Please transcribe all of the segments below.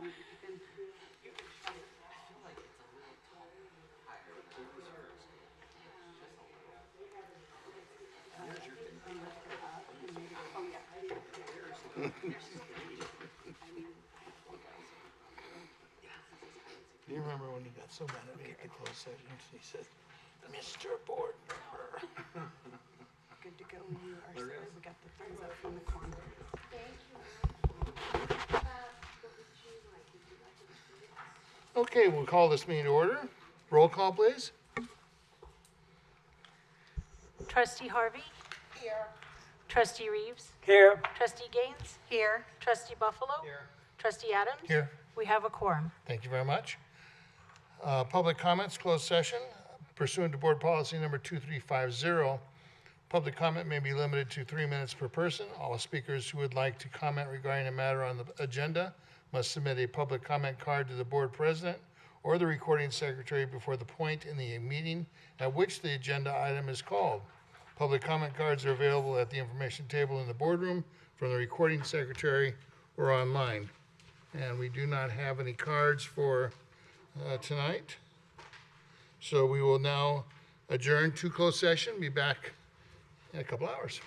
Do you remember when he got so mad at me at the closed sessions? He said, "Mr. Board Member." Good to go. You are sorry. We got the thumbs up from the corner. Okay, we'll call this meeting to order. Roll call, please. Trustee Harvey? Here. Trustee Reeves? Here. Trustee Gaines? Here. Trustee Buffalo? Here. Trustee Adams? Here. We have a quorum. Thank you very much. Public comments, closed session. Pursuant to Board Policy Number 2350, public comment may be limited to 3 minutes per person. All speakers who would like to comment regarding a matter on the agenda must submit a public comment card to the Board President or the recording secretary before the point in the meeting at which the agenda item is called. Public comment cards are available at the information table in the boardroom, from the recording secretary, or online. And we do not have any cards for tonight. So we will now adjourn to closed session, be back in a couple hours.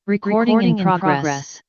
Recording in progress.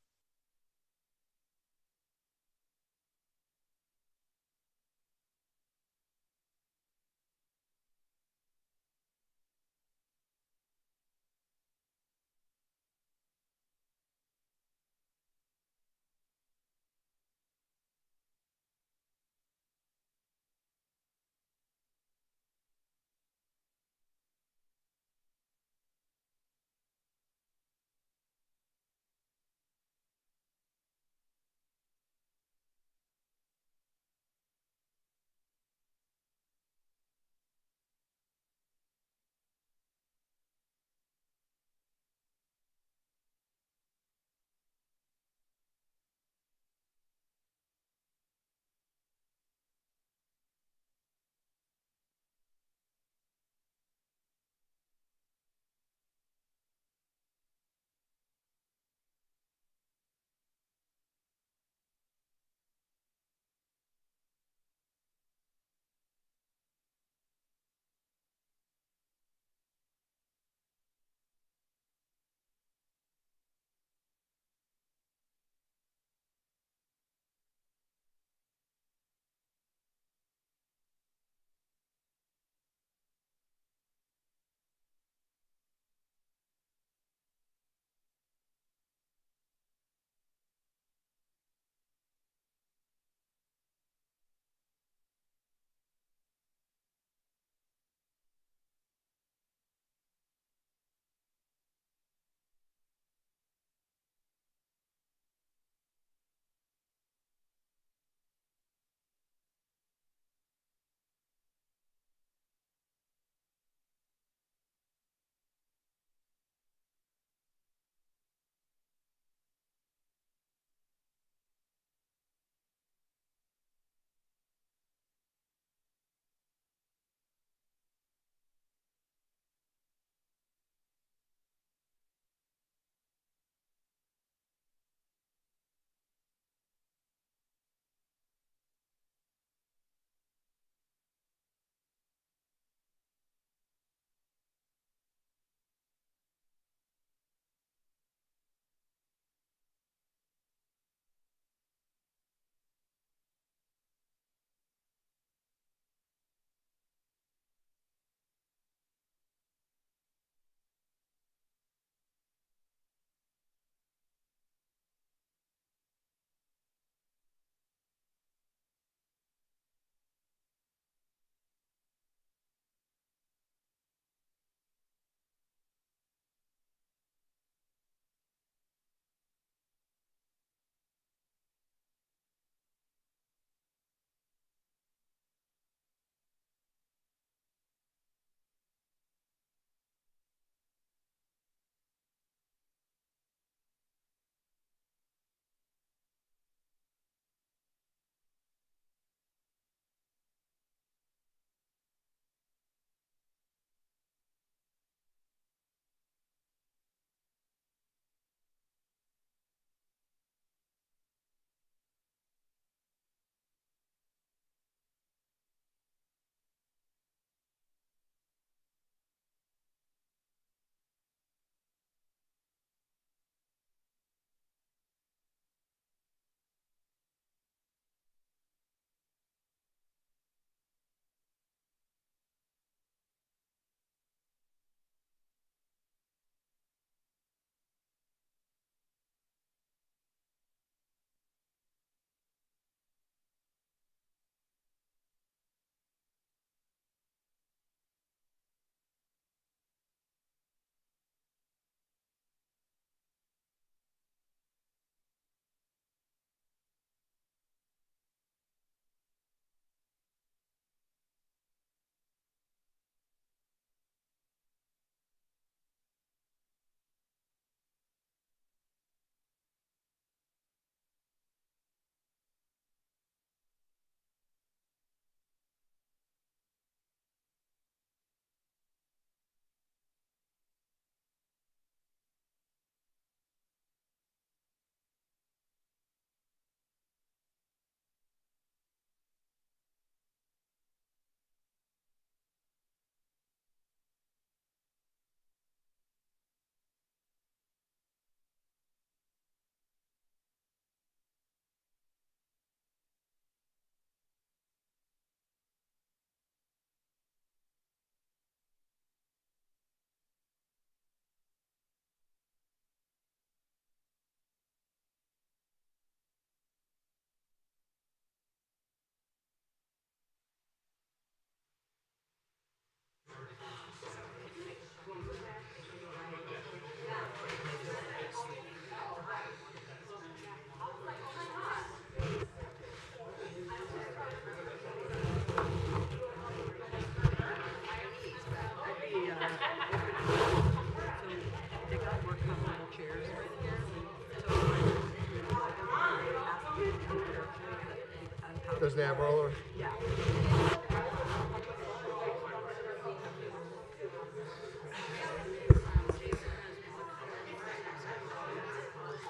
Doesn't have roller? Yeah.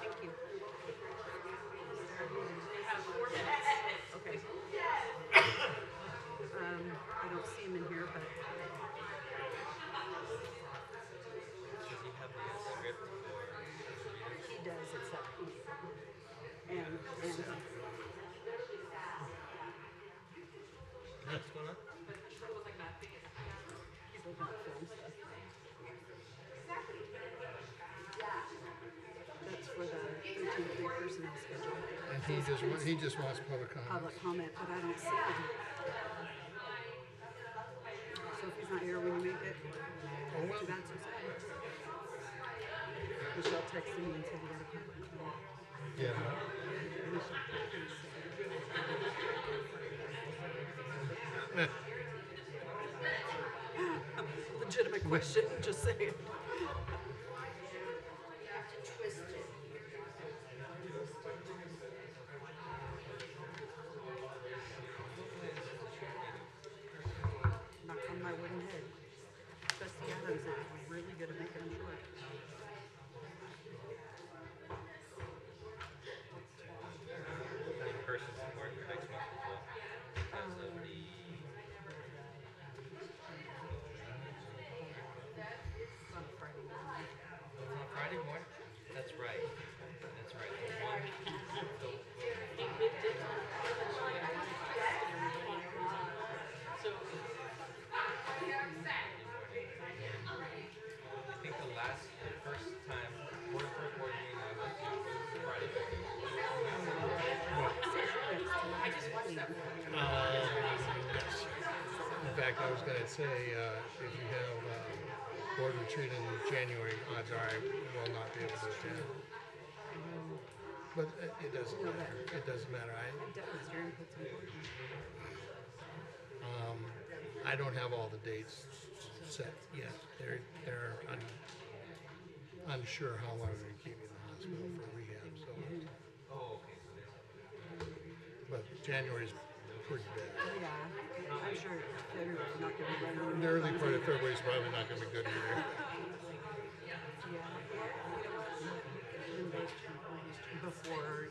Thank you. Okay. I don't see him in here, but he does, except and What's going on? he's looking at film stuff. That's for the 13-3 personnel schedule. And he just wants public comment. Public comment, but I don't see him. So if he's not here when you make it, Oh, well. too bad, so sad. Michelle texted me and said we got a public comment. Yeah. Legitimate question, just saying. Knock on my wooden head. Trustee Adams is really good at making them short. Person support for next month as well. As of the It's on a Friday morning. Friday morning? That's right. That's right. The one. I think the first time, first board meeting I went to was Friday morning. In fact, I was going to say, if you have board retreat in January, odds are I will not be able to attend. But it doesn't matter. It doesn't matter. It does, your input's important. I don't have all the dates set yet. They're unsure how long they're going to keep me in the hospital for rehab. So, Oh, okay. So there's but January's pretty bad. Yeah, I'm sure February's not gonna be right. The early part of February is probably not going to be good either. Yeah. Before,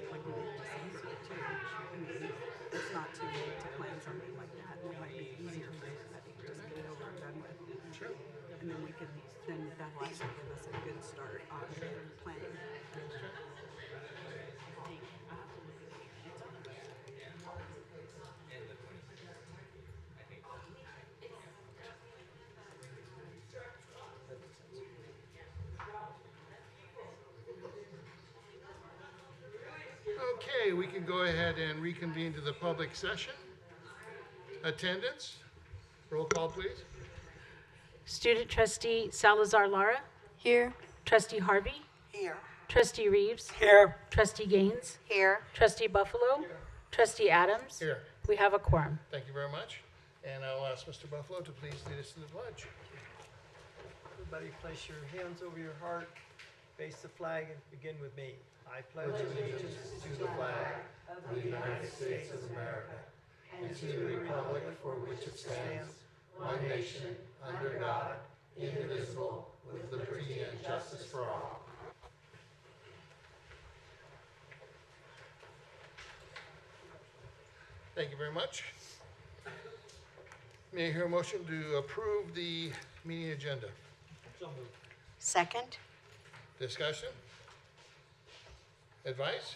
like we did December too. I mean, it's not too late to plan something like that. It might be easier for everybody to just get it over and done with. Sure. And then that'll actually give us a good start on planning. Okay, we can go ahead and reconvene to the public session. Attendance, roll call please. Student trustee Salazar Lara. Here. Trustee Harvey. Here. Trustee Reeves. Here. Trustee Gaines. Here. Trustee Buffalo. Trustee Adams. Here. We have a quorum. Thank you very much. And I'll ask Mr. Buffalo to please lead us to the pledge. Everybody place your hands over your heart, face the flag, and begin with me. I pledge allegiance to the flag of the United States of America and to the republic for which it stands, one nation, under God, indivisible, with liberty and justice for all. Thank you very much. May I hear a motion to approve the meeting agenda? Second. Discussion? Advice?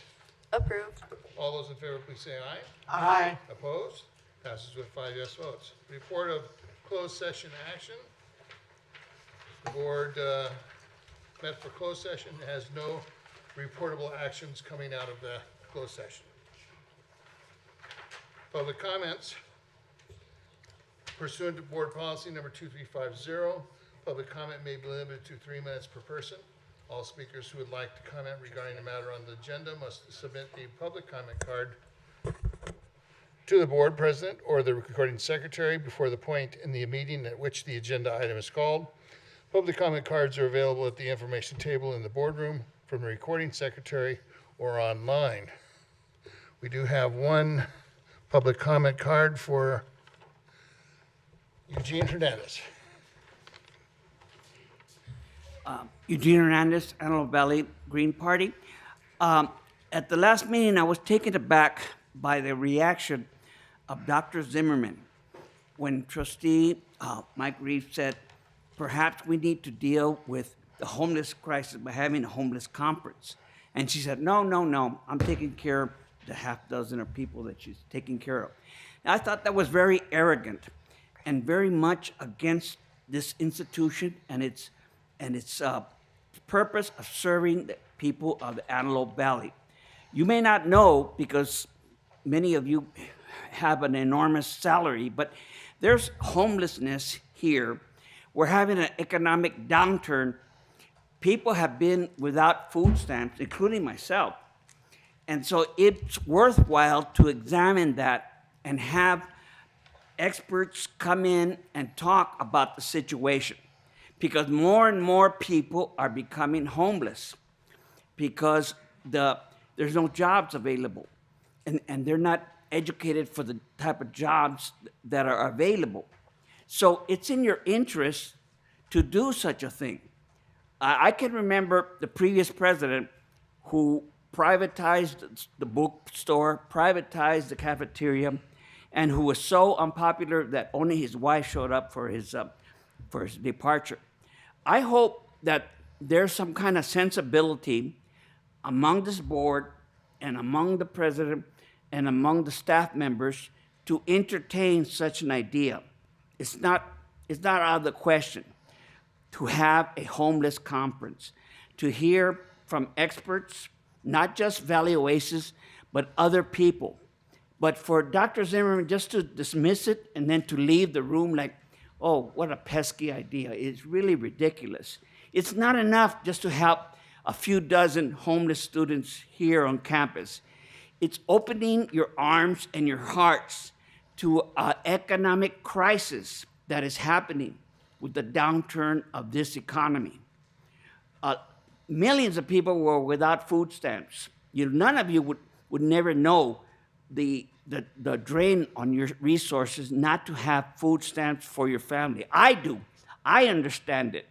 Approved. All those in favor, please say aye. Aye. Opposed? Passes with 5 yes votes. Report of closed session action. The board met for closed session, has no reportable actions coming out of the closed session. Public comments. Pursuant to board policy number 2350, public comment may be limited to 3 minutes per person. All speakers who would like to comment regarding the matter on the agenda must submit a public comment card to the board president or the recording secretary before the point in the meeting at which the agenda item is called. Public comment cards are available at the information table in the boardroom, from the recording secretary, or online. We do have one public comment card for Eugene Hernandez. Eugene Hernandez, Antelope Valley Green Party. At the last meeting, I was taken aback by the reaction of Dr. Zimmerman when trustee Mike Reeves said, perhaps we need to deal with the homeless crisis by having a homeless conference. And she said, no, I'm taking care of the half dozen of people that she's taking care of. And I thought that was very arrogant and very much against this institution and its purpose of serving the people of the Antelope Valley. You may not know because many of you have an enormous salary, but there's homelessness here. We're having an economic downturn. People have been without food stamps, including myself. And so it's worthwhile to examine that and have experts come in and talk about the situation, because more and more people are becoming homeless because there's no jobs available, and they're not educated for the type of jobs that are available. So it's in your interest to do such a thing. I can remember the previous president who privatized the bookstore, privatized the cafeteria, and who was so unpopular that only his wife showed up for his departure. I hope that there's some kind of sensibility among this board and among the president and among the staff members to entertain such an idea. It's not out of the question to have a homeless conference, to hear from experts, not just Valley Oasis, but other people. But for Dr. Zimmerman just to dismiss it and then to leave the room like, oh, what a pesky idea. It's really ridiculous. It's not enough just to help a few dozen homeless students here on campus. It's opening your arms and your hearts to an economic crisis that is happening with the downturn of this economy. Millions of people were without food stamps. None of you would never know the drain on your resources not to have food stamps for your family. I do. I understand it.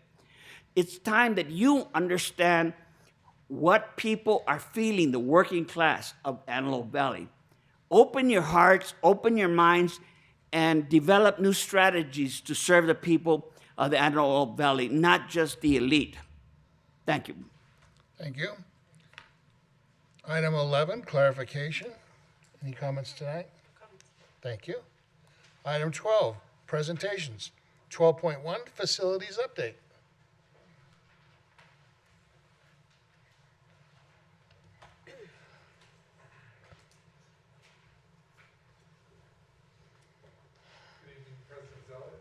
It's time that you understand what people are feeling, the working class of Antelope Valley. Open your hearts, open your minds, and develop new strategies to serve the people of the Antelope Valley, not just the elite. Thank you. Thank you. Item 11, clarification. Any comments tonight? Thank you. Item 12, presentations. 12.1, facilities update. Good evening, President Zeller,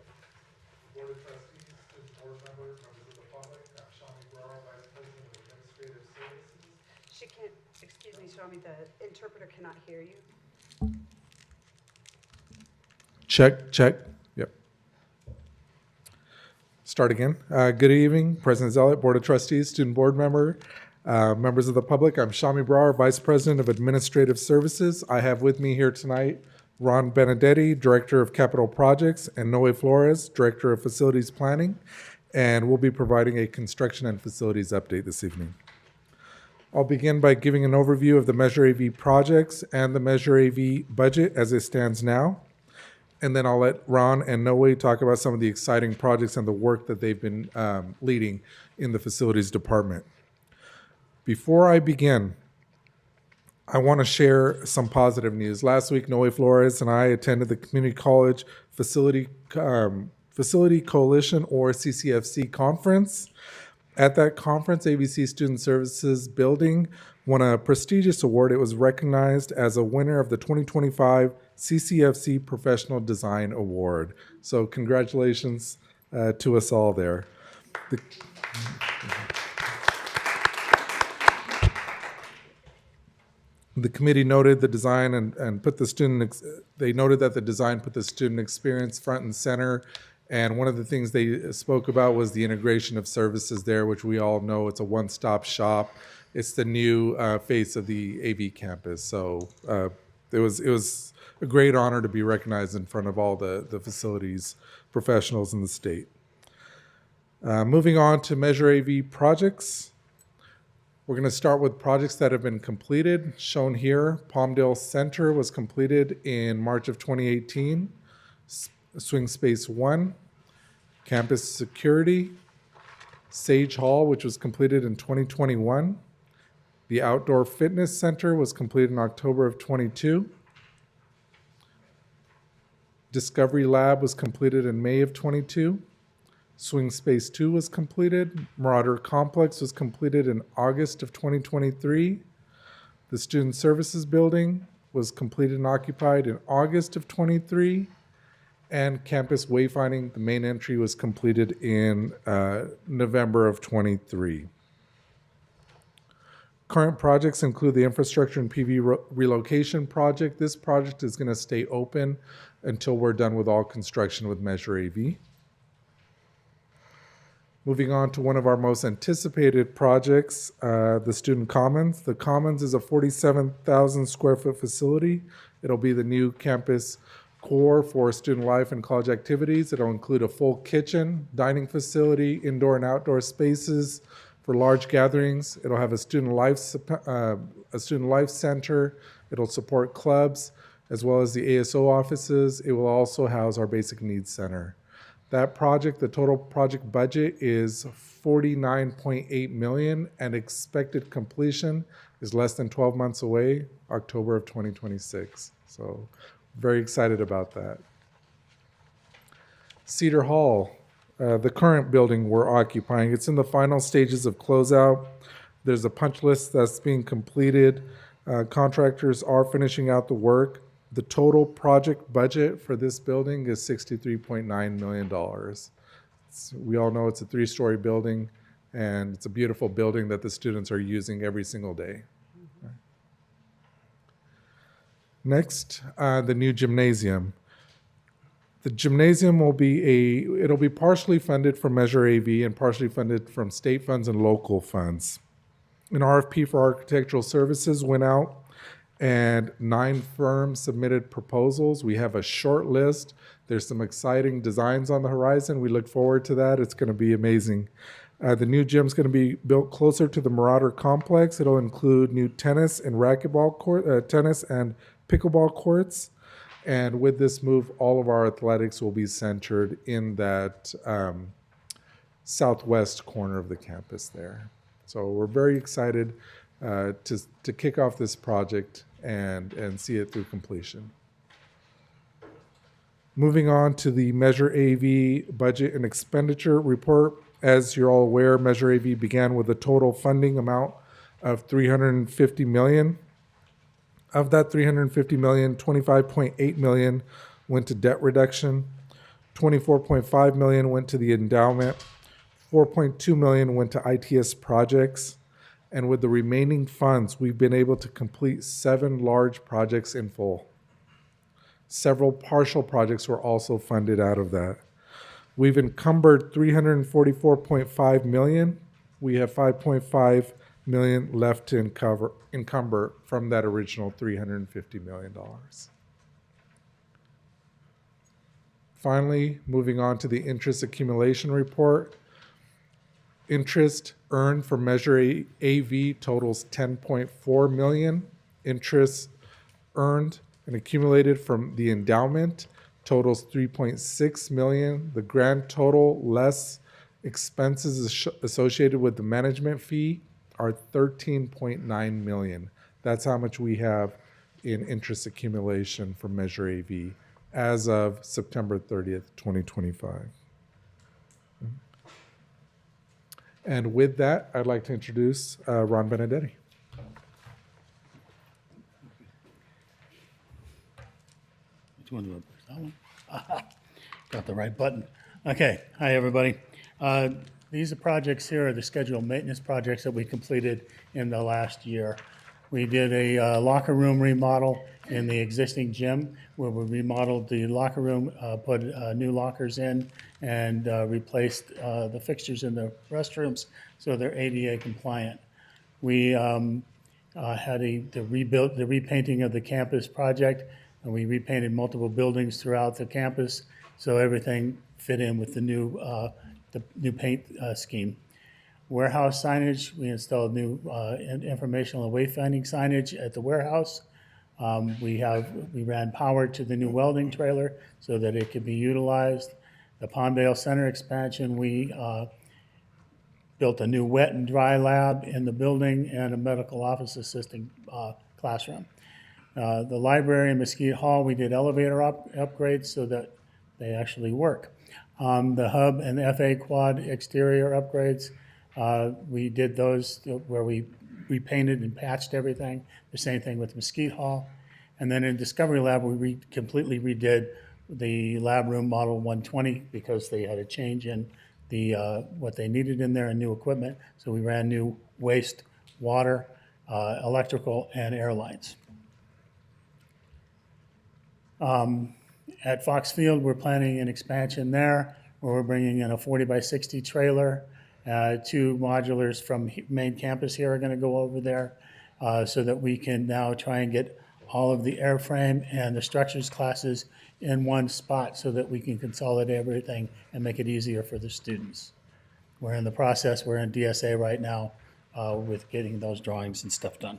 Board of Trustees, student board members, members of the public. I'm Shami Guerrero, Vice President of Administrative Services. She can't, excuse me, Shami, the interpreter cannot hear you. Check. Yep. Start again. Good evening, President Zeller, Board of Trustees, student board member, members of the public. I'm Shami Brar, Vice President of Administrative Services. I have with me here tonight Ron Benedetti, Director of Capital Projects, and Noe Flores, Director of Facilities Planning, and we'll be providing a construction and facilities update this evening. I'll begin by giving an overview of the Measure AV projects and the Measure AV budget as it stands now. And then I'll let Ron and Noe talk about some of the exciting projects and the work that they've been leading in the facilities department. Before I begin, I want to share some positive news. Last week, Noe Flores and I attended the Community College Facility Coalition, or CCFC, conference. At that conference, AVC Student Services Building won a prestigious award. It was recognized as a winner of the 2025 CCFC Professional Design Award. So congratulations to us all there. The committee noted the design and put the student, they noted that the design put the student experience front and center. And one of the things they spoke about was the integration of services there, which we all know it's a one-stop shop It's the new face of the AV campus. So it was a great honor to be recognized in front of all the facilities professionals in the state. Moving on to Measure AV projects. We're going to start with projects that have been completed. Shown here, Palmdale Center was completed in March of 2018. Swing Space 1, Campus Security, Sage Hall, which was completed in 2021. The Outdoor Fitness Center was completed in October of 22. Discovery Lab was completed in May of 22. Swing Space 2 was completed. Marauder Complex was completed in August of 2023. The Student Services Building was completed and occupied in August of 23. And Campus Wayfinding, the main entry, was completed in November of 23. Current projects include the infrastructure and PV relocation project. This project is going to stay open until we're done with all construction with Measure AV. Moving on to one of our most anticipated projects, the Student Commons. The Commons is a 47,000 square foot facility. It'll be the new campus core for student life and college activities. It'll include a full kitchen, dining facility, indoor and outdoor spaces for large gatherings. It'll have a student life center. It'll support clubs as well as the ASO offices. It will also house our basic needs center. That project, the total project budget is $49.8 million, and expected completion is less than 12 months away, October of 2026. So very excited about that. Cedar Hall, the current building we're occupying, it's in the final stages of closeout. There's a punch list that's being completed. Contractors are finishing out the work. The total project budget for this building is $63.9 million. We all know it's a 3-story building, and it's a beautiful building that the students are using every single day. Next, the new gymnasium. The gymnasium will be it'll be partially funded from Measure AV and partially funded from state funds and local funds. An RFP for architectural services went out, and 9 firms submitted proposals. We have a short list. There's some exciting designs on the horizon. We look forward to that. It's going to be amazing. The new gym's going to be built closer to the Marauder Complex. It'll include new tennis and racquetball court, tennis and pickleball courts. And with this move, all of our athletics will be centered in that southwest corner of the campus there. So we're very excited to kick off this project and see it through completion. Moving on to the Measure AV budget and expenditure report. As you're all aware, Measure AV began with a total funding amount of $350 million. Of that $350 million, $25.8 million went to debt reduction, $24.5 million went to the endowment, $4.2 million went to ITS projects, and with the remaining funds, we've been able to complete 7 large projects in full. Several partial projects were also funded out of that. We've encumbered $344.5 million. We have $5.5 million left to encumber from that original $350 million. Finally, moving on to the interest accumulation report. Interest earned from Measure AV totals $10.4 million. Interest earned and accumulated from the endowment totals $3.6 million. The grand total less expenses associated with the management fee are $13.9 million. That's how much we have in interest accumulation from Measure AV as of September 30th, 2025. And with that, I'd like to introduce Ron Benedetti. Which one do I push? That one? Got the right button. Okay. Hi, everybody. These projects here are the scheduled maintenance projects that we completed in the last year. We did a locker room remodel in the existing gym where we remodeled the locker room, put new lockers in, and replaced the fixtures in the restrooms so they're ADA compliant. we had the repainting of the campus project, and we repainted multiple buildings throughout the campus, so everything fit in with the new paint scheme. Warehouse signage, we installed new informational and wayfinding signage at the warehouse. We ran power to the new welding trailer so that it could be utilized. The Palmdale Center expansion, we built a new wet and dry lab in the building and a medical office assistant classroom. The library and Mesquite Hall, we did elevator upgrades so that they actually work. The hub and the FA quad exterior upgrades, we did those where we repainted and patched everything. The same thing with Mesquite Hall. And then in Discovery Lab, we completely redid the lab room model 120 because they had a change in what they needed in there and new equipment. So we ran new waste, water, electrical, and air lines. At Fox Field, we're planning an expansion there where we're bringing in a 40 by 60 trailer. 2 modulars from main campus here are going to go over there so that we can now try and get all of the airframe and the structures classes in one spot so that we can consolidate everything and make it easier for the students. We're in the process, we're in DSA right now with getting those drawings and stuff done.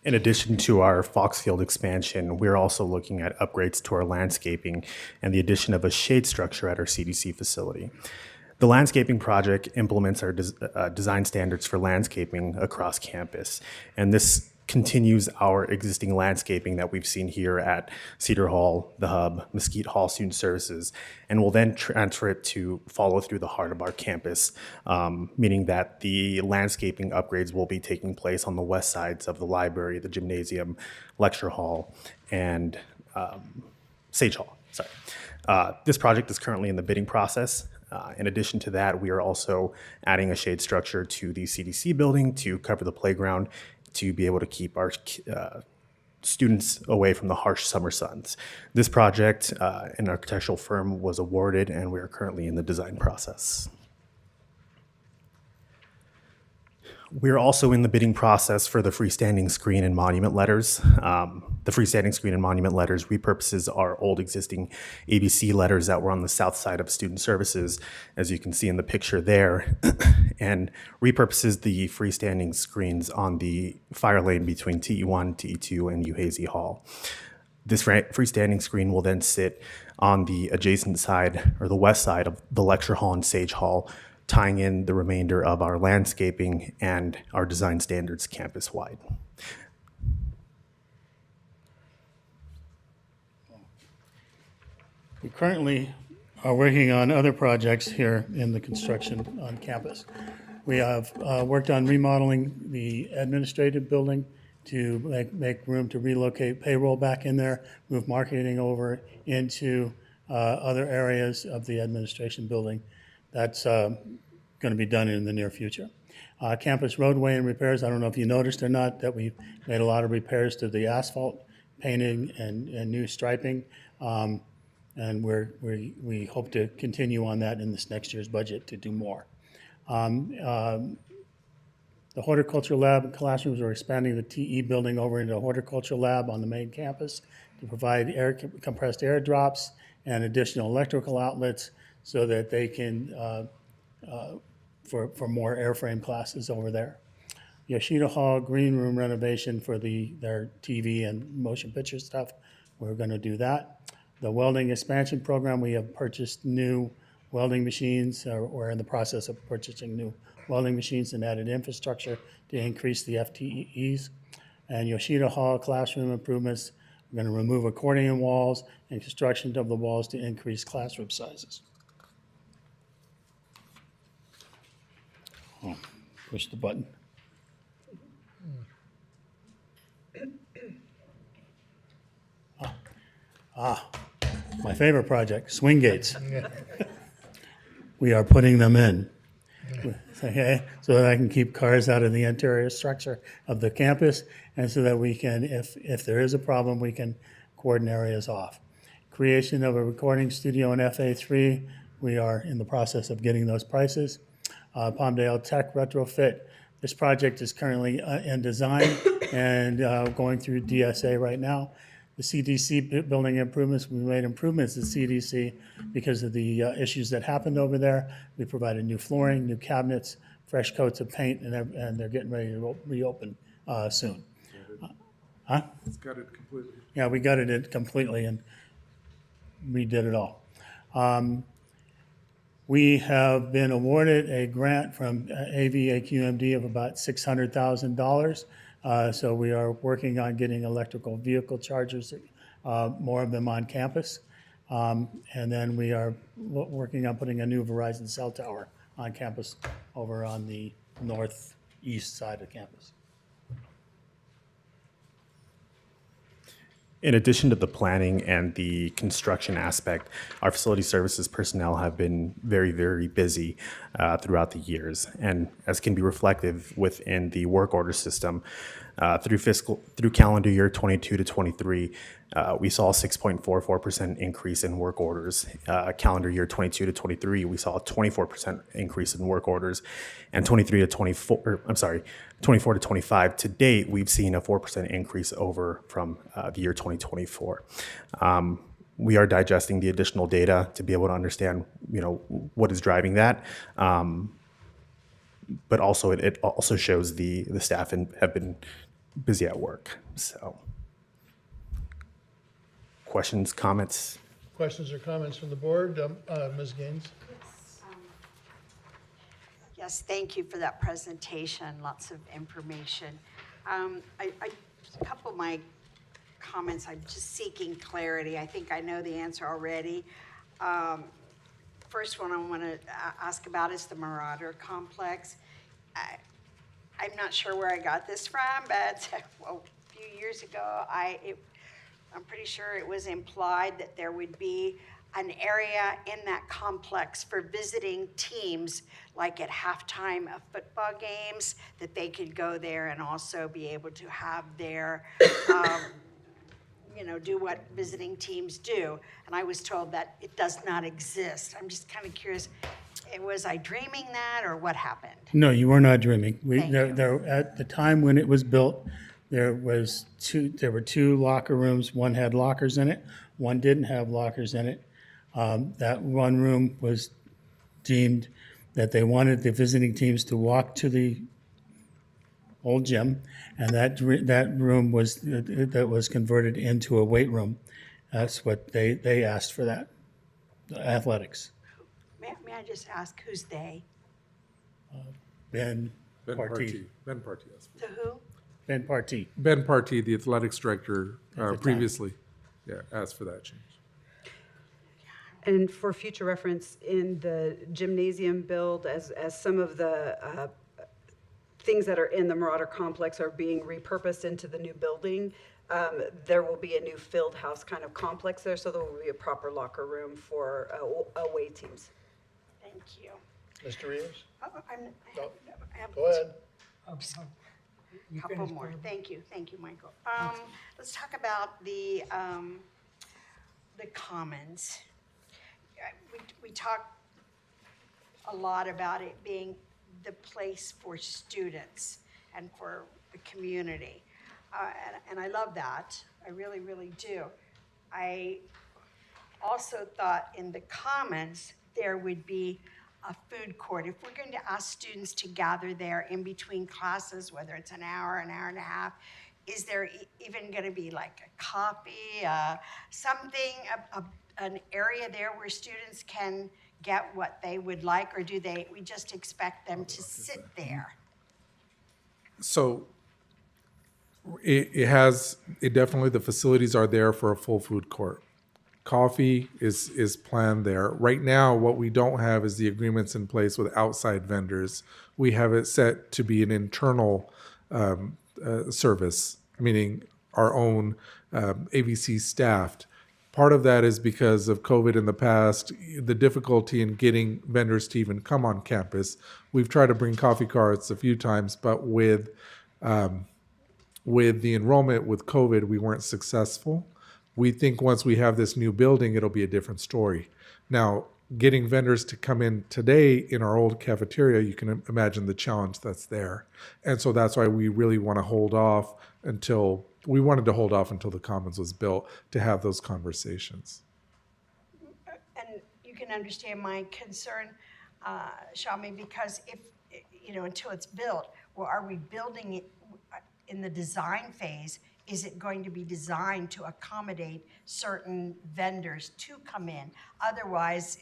In addition to our Foxfield expansion, we're also looking at upgrades to our landscaping and the addition of a shade structure at our CDC facility. The landscaping project implements our design standards for landscaping across campus, and this continues our existing landscaping that we've seen here at Cedar Hall, the Hub, Mesquite Hall Student Services, and will then transfer it to follow through the heart of our campus, meaning that the landscaping upgrades will be taking place on the west sides of the library, the gymnasium, lecture hall, and Sage Hall. This project is currently in the bidding process. In addition to that, we are also adding a shade structure to the CDC building to cover the playground to be able to keep our students away from the harsh summer suns. This project, an architectural firm was awarded, and we are currently in the design process. We're also in the bidding process for the freestanding screen and monument letters. The freestanding screen and monument letters repurposes our old existing AVC letters that were on the south side of student services, as you can see in the picture there, and repurposes the freestanding screens on the fire lane between TE1, TE2, and Uhazy Hall. This freestanding screen will then sit on the adjacent side, or the west side of the lecture hall and Sage Hall, tying in the remainder of our landscaping and our design standards campus-wide. We currently are working on other projects here in the construction on campus. We have worked on remodeling the administrative building to make room to relocate payroll back in there, move marketing over into other areas of the administration building. That's going to be done in the near future. Campus roadway and repairs, I don't know if you noticed or not, that we made a lot of repairs to the asphalt, painting, and new striping. And we hope to continue on that in this next year's budget to do more. The horticulture lab classrooms are expanding the TE building over into a horticulture lab on the main campus to provide compressed air drops and additional electrical outlets so that they can, for more airframe classes over there. Yoshida Hall green room renovation for their TV and motion picture stuff, we're going to do that. The welding expansion program, we have purchased new welding machines, or we're in the process of purchasing new welding machines and added infrastructure to increase the FTEs. And Yoshida Hall classroom improvements, we're going to remove accordion walls and construction of the walls to increase classroom sizes. Oh, push the button. My favorite project, swing gates. We are putting them in, okay, so that I can keep cars out of the interior structure of the campus, and so that we can, if there is a problem, we can cordon areas off. Creation of a recording studio in FA3, we are in the process of getting those prices. Palmdale Tech retrofit. This project is currently in design and going through DSA right now. The CDC building improvements, we made improvements at CDC because of the issues that happened over there. We provided new flooring, new cabinets, fresh coats of paint, and they're getting ready to reopen soon. Huh? It's got it completely. Yeah, we gutted it completely and redid it all. We have been awarded a grant from AVAQMD of about $600,000. So we are working on getting electrical vehicle chargers, more of them on campus. And then we are working on putting a new Verizon cell tower on campus over on the northeast side of campus. In addition to the planning and the construction aspect, our facility services personnel have been very, very busy throughout the years. And as can be reflected within the work order system, through calendar year 22 to 23, we saw a 6.44% increase in work orders. Calendar year 22 to 23, we saw a 24% increase in work orders. And 24 to 25, to date, we've seen a 4% increase over from the year 2024. We are digesting the additional data to be able to understand, what is driving that. But also, it also shows the staff have been busy at work. So, questions, comments? Questions or comments from the board? Ms. Gaines? Yes, thank you for that presentation, lots of information. A couple of my comments, I'm just seeking clarity. I think I know the answer already. First one I want to ask about is the Marauder Complex. I'm not sure where I got this from, but a few years ago, I'm pretty sure it was implied that there would be an area in that complex for visiting teams, like at halftime of football games, that they could go there and also be able to have their, do what visiting teams do. And I was told that it does not exist. I'm just kind of curious, was I dreaming that or what happened? No, you were not dreaming. Thank you. There, at the time when it was built, there were two locker rooms. One had lockers in it. One didn't have lockers in it. That one room was deemed that they wanted the visiting teams to walk to the old gym, and that room was converted into a weight room. That's what they asked for, that athletics. May I just ask who's they? Ben Ben Partee. Partee. Ben Partee, yes. To who? Ben Partee. Ben Partee, the athletics director, time. previously, asked for that change. And for future reference, in the gymnasium build, as some of the things that are in the Marauder Complex are being repurposed into the new building, there will be a new field house kind of complex there, so there will be a proper locker room for away teams. Thank you. Mr. Reeves? I have Go ahead. a couple more. Thank you, Michael. Let's talk about the commons. We talk a lot about it being the place for students and for the community. And I love that. I really, really do. I also thought in the commons there would be a food court. If we're going to ask students to gather there in between classes, whether it's an hour and a half, is there even going to be like a coffee, something, an area there where students can get what they would like, or do we just expect them to sit there? So it definitely, the facilities are there for a full food court. Coffee is planned there. Right now, what we don't have is the agreements in place with outside vendors. We have it set to be an internal service, meaning our own AVC staffed. Part of that is because of COVID in the past, the difficulty in getting vendors to even come on campus. We've tried to bring coffee carts a few times, but with the enrollment with COVID, we weren't successful. We think once we have this new building, it'll be a different story. Now, getting vendors to come in today in our old cafeteria, you can imagine the challenge that's there. And so that's why we really want to hold off until the commons was built to have those conversations. And you can understand my concern, Shami, because if, until it's built, well, are we building it in the design phase? Is it going to be designed to accommodate certain vendors to come in? Otherwise,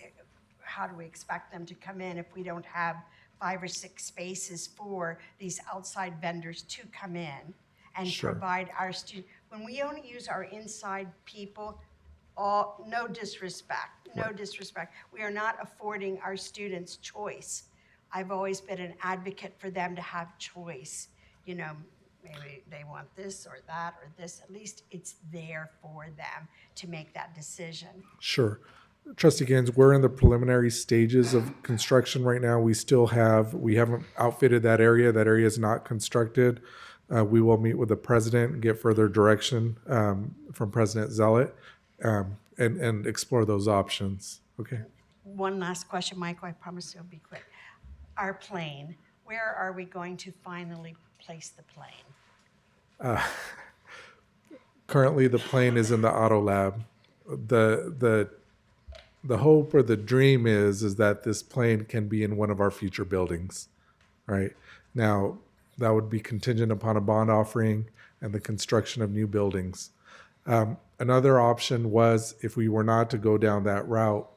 how do we expect them to come in if we don't have 5 or 6 spaces for these outside vendors to come in and Sure. provide our students? When we only use our inside people, no disrespect, no disrespect. We are not affording our students choice. I've always been an advocate for them to have choice. Maybe they want this or that or this. At least it's there for them to make that decision. Sure. Trustee Gaines, we're in the preliminary stages of construction right now. We haven't outfitted that area. That area is not constructed. We will meet with the president and get further direction from President Zealot and explore those options. Okay. One last question, Michael. I promise it'll be quick. Our plane, where are we going to finally place the plane? Currently, the plane is in the auto lab. The hope or the dream is that this plane can be in one of our future buildings, right? Now, that would be contingent upon a bond offering and the construction of new buildings. Another option was, if we were not to go down that route,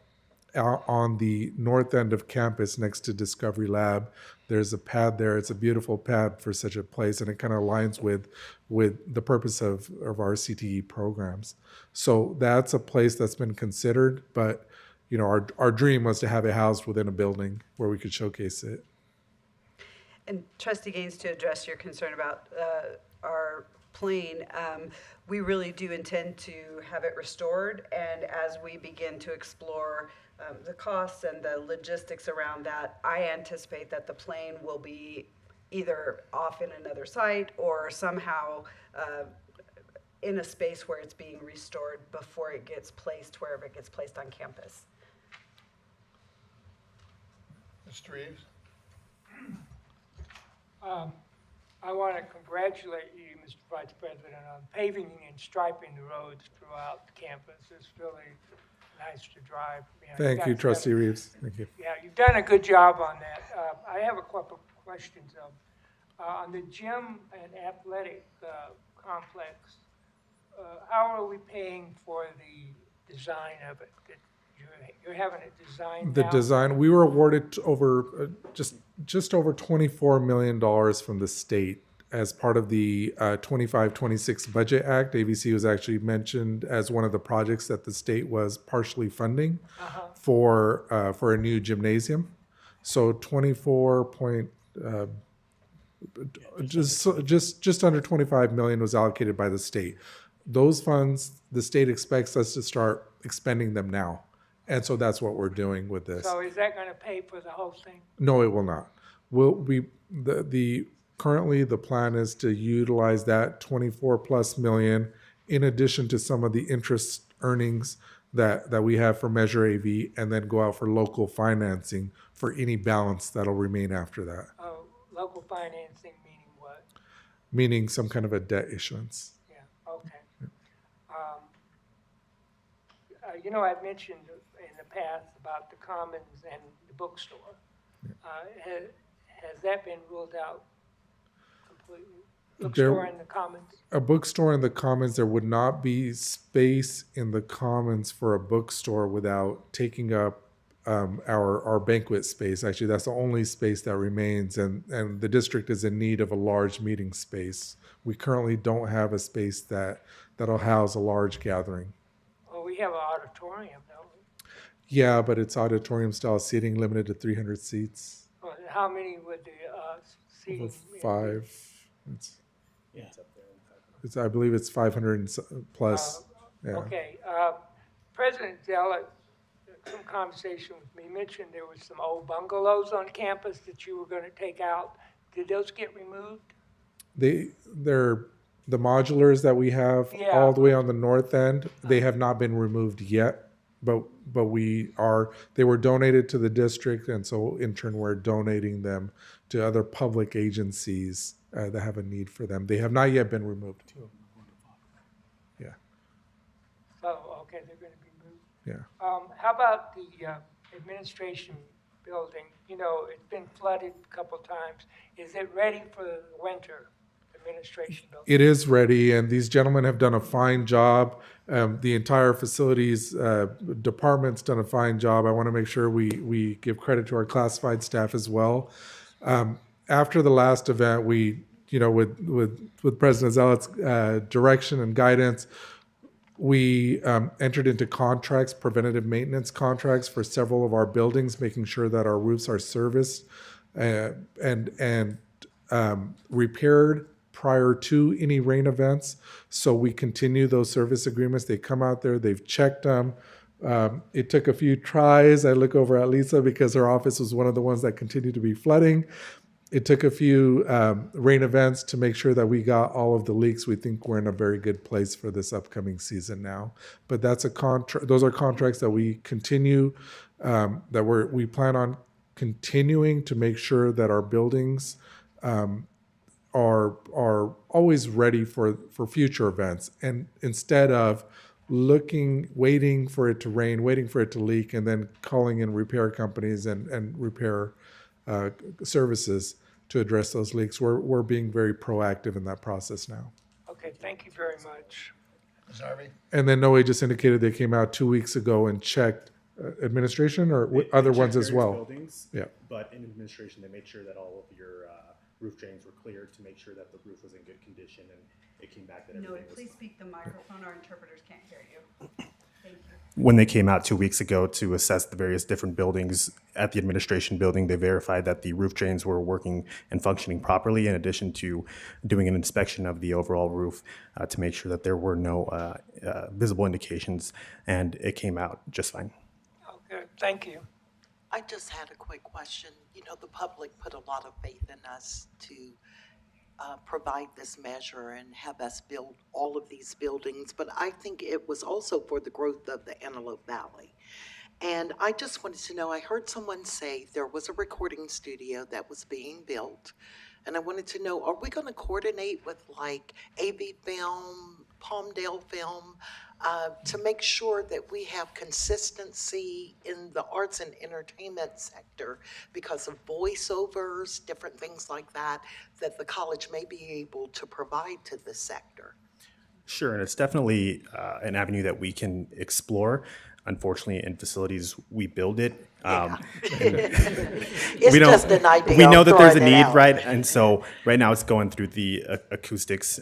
on the north end of campus next to Discovery Lab, there's a pad there. It's a beautiful pad for such a place, and it kind of aligns with the purpose of our CTE programs. So that's a place that's been considered, but our dream was to have it housed within a building where we could showcase it. And Trustee Gaines, to address your concern about our plane, we really do intend to have it restored. And as we begin to explore the costs and the logistics around that, I anticipate that the plane will be either off in another site or somehow in a space where it's being restored before it gets placed, wherever it gets placed on campus. Mr. Reeves? I want to congratulate you, Mr. Vice President, on paving and striping the roads throughout the campus. It's really nice to drive. Thank you, Trustee Reeves. Thank you. Yeah, you've done a good job on that. I have a couple of questions. On the gym and athletic complex, how are we paying for the design of it? You're having it designed The now? design, we were awarded over just over $24 million from the state as part of the 25-26 Budget Act. AVC was actually mentioned as one of the projects that the state was partially funding for a new gymnasium. So 24 point, just under 25 million was allocated by the state. Those funds, the state expects us to start expending them now. And so that's what we're doing with this. So is that going to pay for the whole thing? No, it will not. Currently the plan is to utilize that 24 plus million in addition to some of the interest earnings that we have for Measure AV, and then go out for local financing for any balance that'll remain after that. Oh, local financing meaning what? Meaning some kind of a debt issuance. Yeah, okay. I've mentioned in the past about the Commons and the bookstore. Has that been ruled out completely? Bookstore in the Commons? A bookstore in the Commons, there would not be space in the Commons for a bookstore without taking up our banquet space. Actually, that's the only space that remains, and the district is in need of a large meeting space. We currently don't have a space that'll house a large gathering. Well, we have an auditorium, don't we? Yeah, but it's auditorium style seating, limited to 300 seats. Well, how many would the seating? 5. I believe it's 500 plus. Yeah. Okay. President Zealot, some conversation with me, mentioned there was some old bungalows on campus that you were going to take out. Did those get removed? They're the modulars that we have all the way on the north end. They have not been removed yet. but they were donated to the district, and so in turn we're donating them to other public agencies that have a need for them. They have not yet been removed. Yeah, Oh, okay, they're gonna be moved. yeah. How about the administration building? You know, it's been flooded a couple times. Is it ready for the winter, administration building? It is ready, and these gentlemen have done a fine job. The entire facilities department's done a fine job. I want to make sure we give credit to our classified staff as well. After the last event, we, with President Zealot's direction and guidance, we entered into contracts, preventative maintenance contracts for several of our buildings, making sure that our roofs are serviced and repaired prior to any rain events. So we continue those service agreements. They come out there, they've checked them. It took a few tries. I look over at Lisa because her office was one of the ones that continued to be flooding. It took a few rain events to make sure that we got all of the leaks. We think we're in a very good place for this upcoming season now. But that's a contract. Those are contracts that we continue, we plan on continuing to make sure that our buildings are always ready for future events. And instead of waiting for it to rain, waiting for it to leak, and then calling in repair companies and repair services to address those leaks, we're being very proactive in that process now. Okay, thank you very much. Ms. Harvey? And then Noe just indicated they came out 2 weeks ago and checked administration or other ones as well. Buildings, Yeah. but in administration, they made sure that all of your roof drains were cleared to make sure that the roof was in good condition, and it came back that No, everything was. please speak the microphone. Our interpreters can't hear you. Thank you. When they came out 2 weeks ago to assess the various different buildings at the administration building, they verified that the roof drains were working and functioning properly, in addition to doing an inspection of the overall roof to make sure that there were no visible indications, and it came out just fine. Okay, thank you. I just had a quick question. You know, the public put a lot of faith in us to provide this measure and have us build all of these buildings, but I think it was also for the growth of the Antelope Valley. And I just wanted to know, I heard someone say there was a recording studio that was being built, and I wanted to know, are we going to coordinate with like AV Film, Palmdale Film, to make sure that we have consistency in the arts and entertainment sector because of voiceovers, different things like that, that the college may be able to provide to the sector? Sure, and it's definitely an avenue that we can explore. Unfortunately, in facilities, we build it. It's just an idea. We know that there's a throwing it need, out. right? And so right now it's going through the acoustics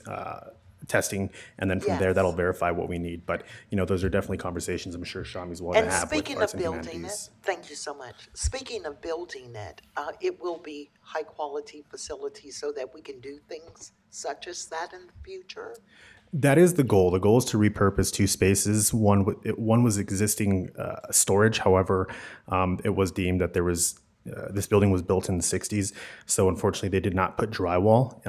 testing, and then from there Yes. that'll verify what we need. But those are definitely conversations I'm sure Shami's willing to And have with speaking arts of and building it, humanities. thank you so much. Speaking of building it, it will be high quality facilities so that we can do things such as that in the future. That is the goal. The goal is to repurpose two spaces. One was existing storage. However, it was deemed that there was this building was built in the 60s, so unfortunately they did not put drywall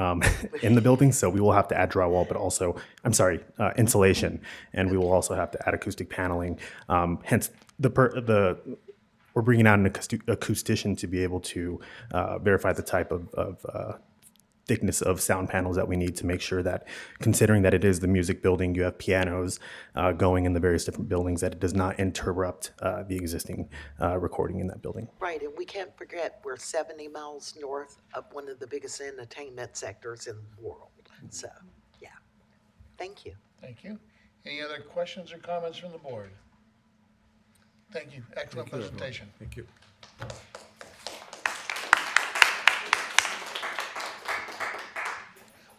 in the building. So we will have to add drywall, but also, insulation, and we will also have to add acoustic paneling. Hence, we're bringing out an acoustician to be able to verify the type of thickness of sound panels that we need to make sure that, considering that it is the music building, you have pianos going in the various different buildings, that it does not interrupt the existing recording in that building. Right, and we can't forget we're 70 miles north of one of the biggest entertainment sectors in the world. So, yeah. Thank you. Thank you. Any other questions or comments from the board? Thank you. Excellent presentation. Thank you.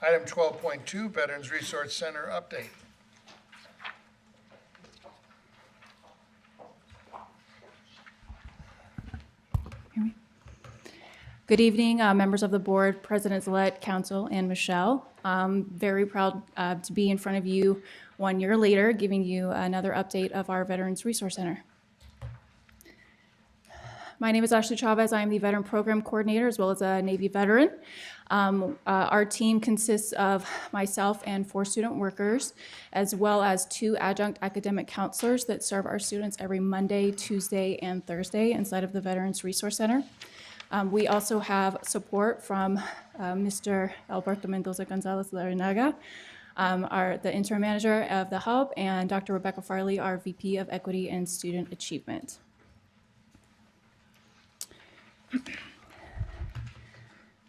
Item 12.2, Veterans Resource Center update. Good evening, members of the board, President-elect, council, and Michelle. Very proud to be in front of you 1 year later, giving you another update of our Veterans Resource Center. My name is Ashley Chavez. I am the Veteran Program Coordinator as well as a Navy veteran. Our team consists of myself and 4 student workers, as well as 2 adjunct academic counselors that serve our students every Monday, Tuesday, and Thursday inside of the Veterans Resource Center. We also have support from Mr. Alberto Mendoza Gonzalez Larinaga, the interim manager of the hub, and Dr. Rebecca Farley, our VP of Equity and Student Achievement.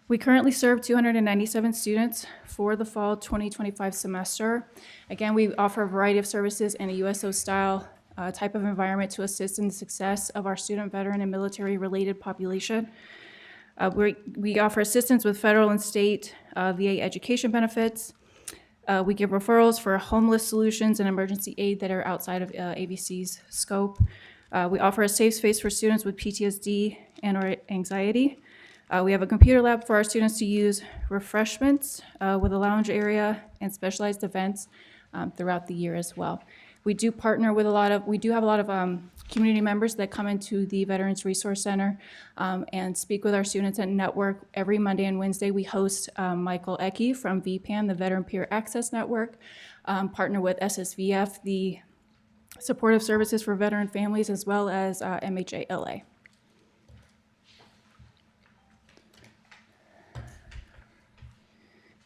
We currently serve 297 students for the fall 2025 semester. Again, we offer a variety of services in a USO-style type of environment to assist in the success of our student, veteran, and military-related population. We offer assistance with federal and state VA education benefits. We give referrals for homeless solutions and emergency aid that are outside of AVC's scope. We offer a safe space for students with PTSD and/or anxiety. We have a computer lab for our students to use, refreshments with a lounge area, and specialized events throughout the year as well. We do partner with we do have a lot of community members that come into the Veterans Resource Center and speak with our students and network. Every Monday and Wednesday, we host Michael Ecke from VPAN, the Veteran Peer Access Network, partner with SSVF, the Supportive Services for Veteran Families, as well as MHA-LA.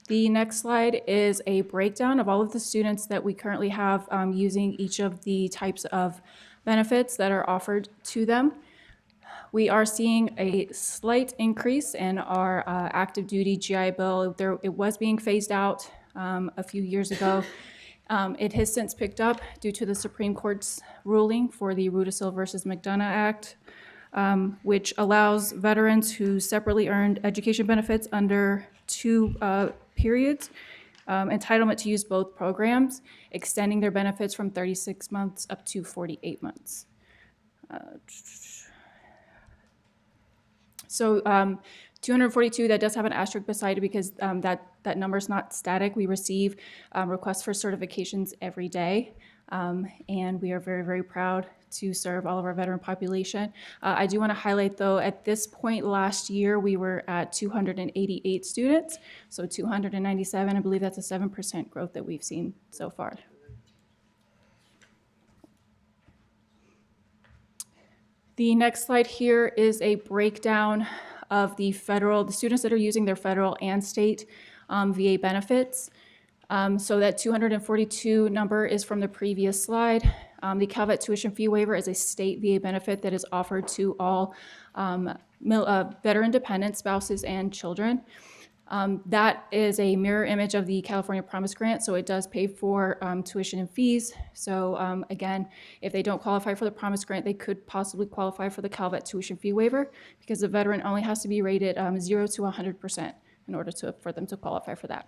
The next slide is a breakdown of all of the students that we currently have using each of the types of benefits that are offered to them. We are seeing a slight increase in our active duty GI Bill. It was being phased out a few years ago. It has since picked up due to the Supreme Court's ruling for the Rudisill versus McDonough Act, which allows veterans who separately earned education benefits under 2 periods entitlement to use both programs, extending their benefits from 36 months up to 48 months. So 242, that does have an asterisk beside it because that number is not static. We receive requests for certifications every day, and we are very, very proud to serve all of our veteran population. I do want to highlight, though, at this point last year, we were at 288 students, so 297, I believe that's a 7% growth that we've seen so far. The next slide here is a breakdown of the students that are using their federal and state VA benefits. So that 242 number is from the previous slide. The Calvet tuition fee waiver is a state VA benefit that is offered to all veteran dependent spouses and children. That is a mirror image of the California Promise Grant, so it does pay for tuition and fees. So again, if they don't qualify for the Promise Grant, they could possibly qualify for the Calvet tuition fee waiver because the veteran only has to be rated 0 to 100% in order for them to qualify for that.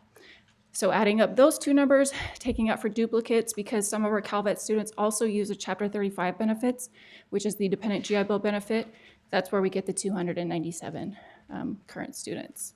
So adding up those 2 numbers, taking out for duplicates, because some of our Calvet students also use the Chapter 35 benefits, which is the dependent GI Bill benefit. That's where we get the 297 current students.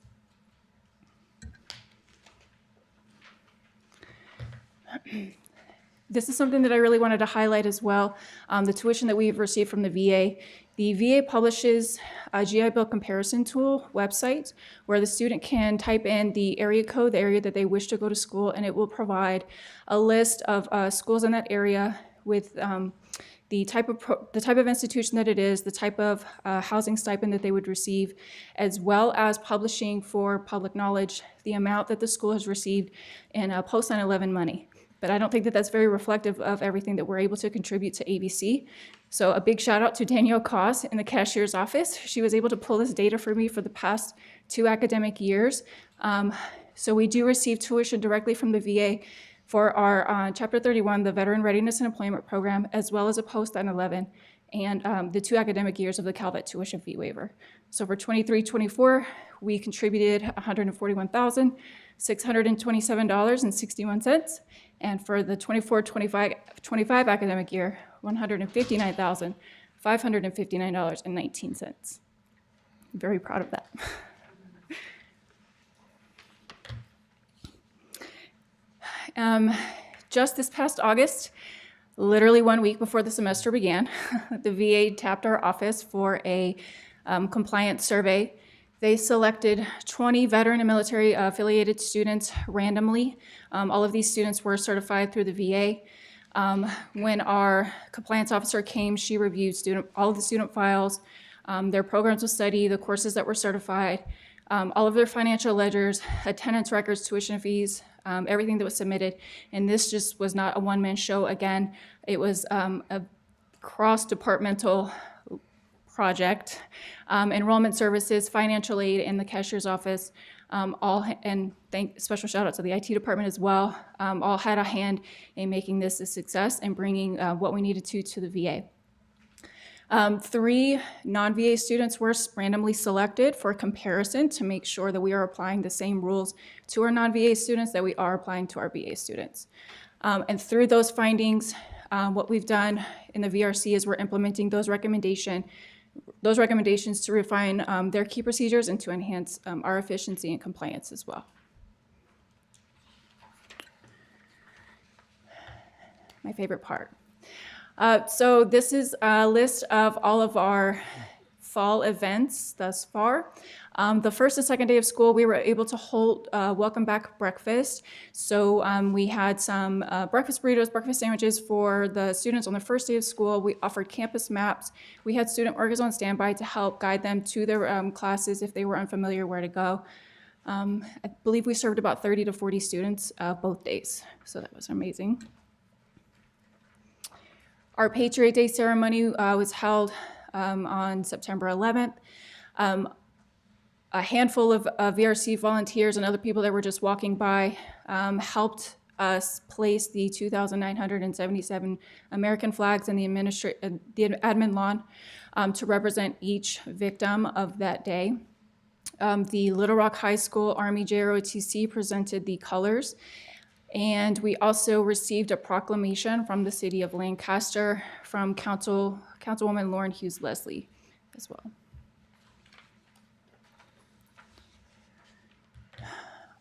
This is something that I really wanted to highlight as well, the tuition that we've received from the VA. The VA publishes a GI Bill comparison tool website where the student can type in the area code, the area that they wish to go to school, and it will provide a list of schools in that area with the type of institution that it is, the type of housing stipend that they would receive, as well as publishing for public knowledge the amount that the school has received in post 9/11 money. But I don't think that that's very reflective of everything that we're able to contribute to AVC. So a big shout out to Danielle Koss in the cashier's office. She was able to pull this data for me for the past 2 academic years. So we do receive tuition directly from the VA for our Chapter 31, the Veteran Readiness and Employment Program, as well as a post 9/11, and the 2 academic years of the Calvet tuition fee waiver. So for 23-24, we contributed $141,627.61. And for the 24-25 academic year, $159,559.19. I'm very proud of that. Just this past August, literally 1 week before the semester began, the VA tapped our office for a compliance survey. They selected 20 veteran and military affiliated students randomly. All of these students were certified through the VA. When our compliance officer came, she reviewed all of the student files, their programs of study, the courses that were certified, all of their financial ledgers, attendance records, tuition fees, everything that was submitted. And this just was not a one-man show. Again, it was a cross-departmental project. Enrollment services, financial aid, and the cashier's office, special shout out to the IT department as well, all had a hand in making this a success and bringing what we needed to the VA. 3 non-VA students were randomly selected for comparison to make sure that we are applying the same rules to our non-VA students that we are applying to our VA students. And through those findings, what we've done in the VRC is we're implementing those recommendations to refine their key procedures and to enhance our efficiency and compliance as well. My favorite part. So this is a list of all of our fall events thus far. The first and second day of school, we were able to hold welcome back breakfast. So we had some breakfast burritos, breakfast sandwiches for the students on the first day of school. We offered campus maps. We had student workers on standby to help guide them to their classes if they were unfamiliar where to go. I believe we served about 30 to 40 students both days, so that was amazing. Our Patriot Day ceremony was held on September 11th. A handful of VRC volunteers and other people that were just walking by helped us place the 2,977 American flags in the admin lawn to represent each victim of that day. The Little Rock High School Army JROTC presented the colors, and we also received a proclamation from the city of Lancaster from Councilwoman Lauren Hughes Leslie as well.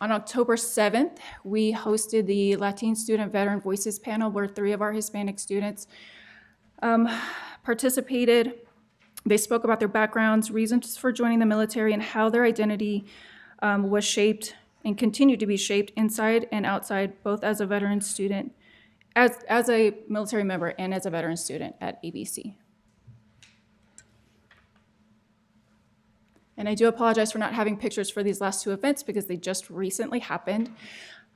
On October 7th, we hosted the Latin Student Veteran Voices panel where 3 of our Hispanic students participated. They spoke about their backgrounds, reasons for joining the military, and how their identity was shaped and continued to be shaped inside and outside, both as a veteran student, as a military member and as a veteran student at AVC. And I do apologize for not having pictures for these last 2 events because they just recently happened.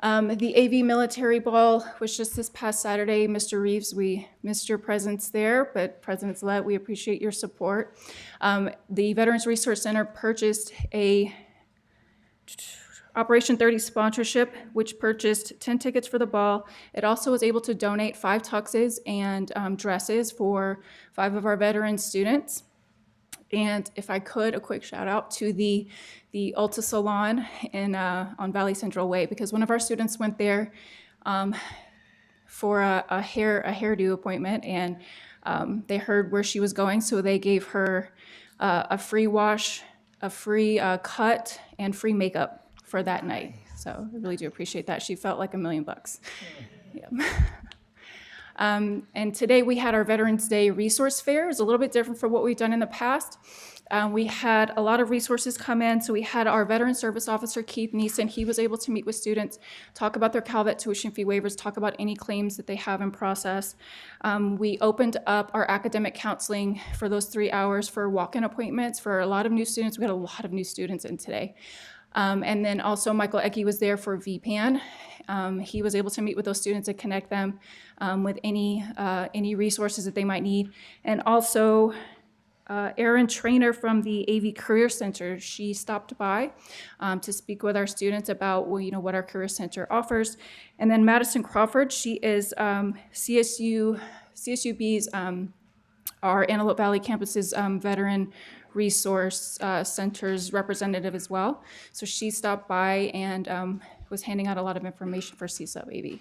The AV Military Ball was just this past Saturday. Mr. Reeves, we missed your presence there, but President Zillett, we appreciate your support. The Veterans Resource Center purchased a Operation 30 sponsorship, which purchased 10 tickets for the ball. It also was able to donate 5 tuxes and dresses for 5 of our veteran students. And if I could, a quick shout out to the Ulta Salon on Valley Central Way, because one of our students went there for a hairdo appointment, and they heard where she was going, so they gave her a free wash, a free cut, and free makeup for that night. So I really do appreciate that. She felt like $1 million. Yeah. And today we had our Veterans Day resource fair. It's a little bit different from what we've done in the past. We had a lot of resources come in. So we had our Veteran Service Officer, Keith Neeson. He was able to meet with students, talk about their CalVet tuition fee waivers, talk about any claims that they have in process. We opened up our academic counseling for those 3 hours for walk-in appointments for a lot of new students. We had a lot of new students in today. And then also Michael Ecke was there for VPAN. He was able to meet with those students and connect them with any resources that they might need. And also Erin Trainer from the AV Career Center, she stopped by to speak with our students about what our Career Center offers. And then Madison Crawford, she is CSUB's, our Antelope Valley campus's veteran resource center's representative as well. So she stopped by and was handing out a lot of information for CSUB AV.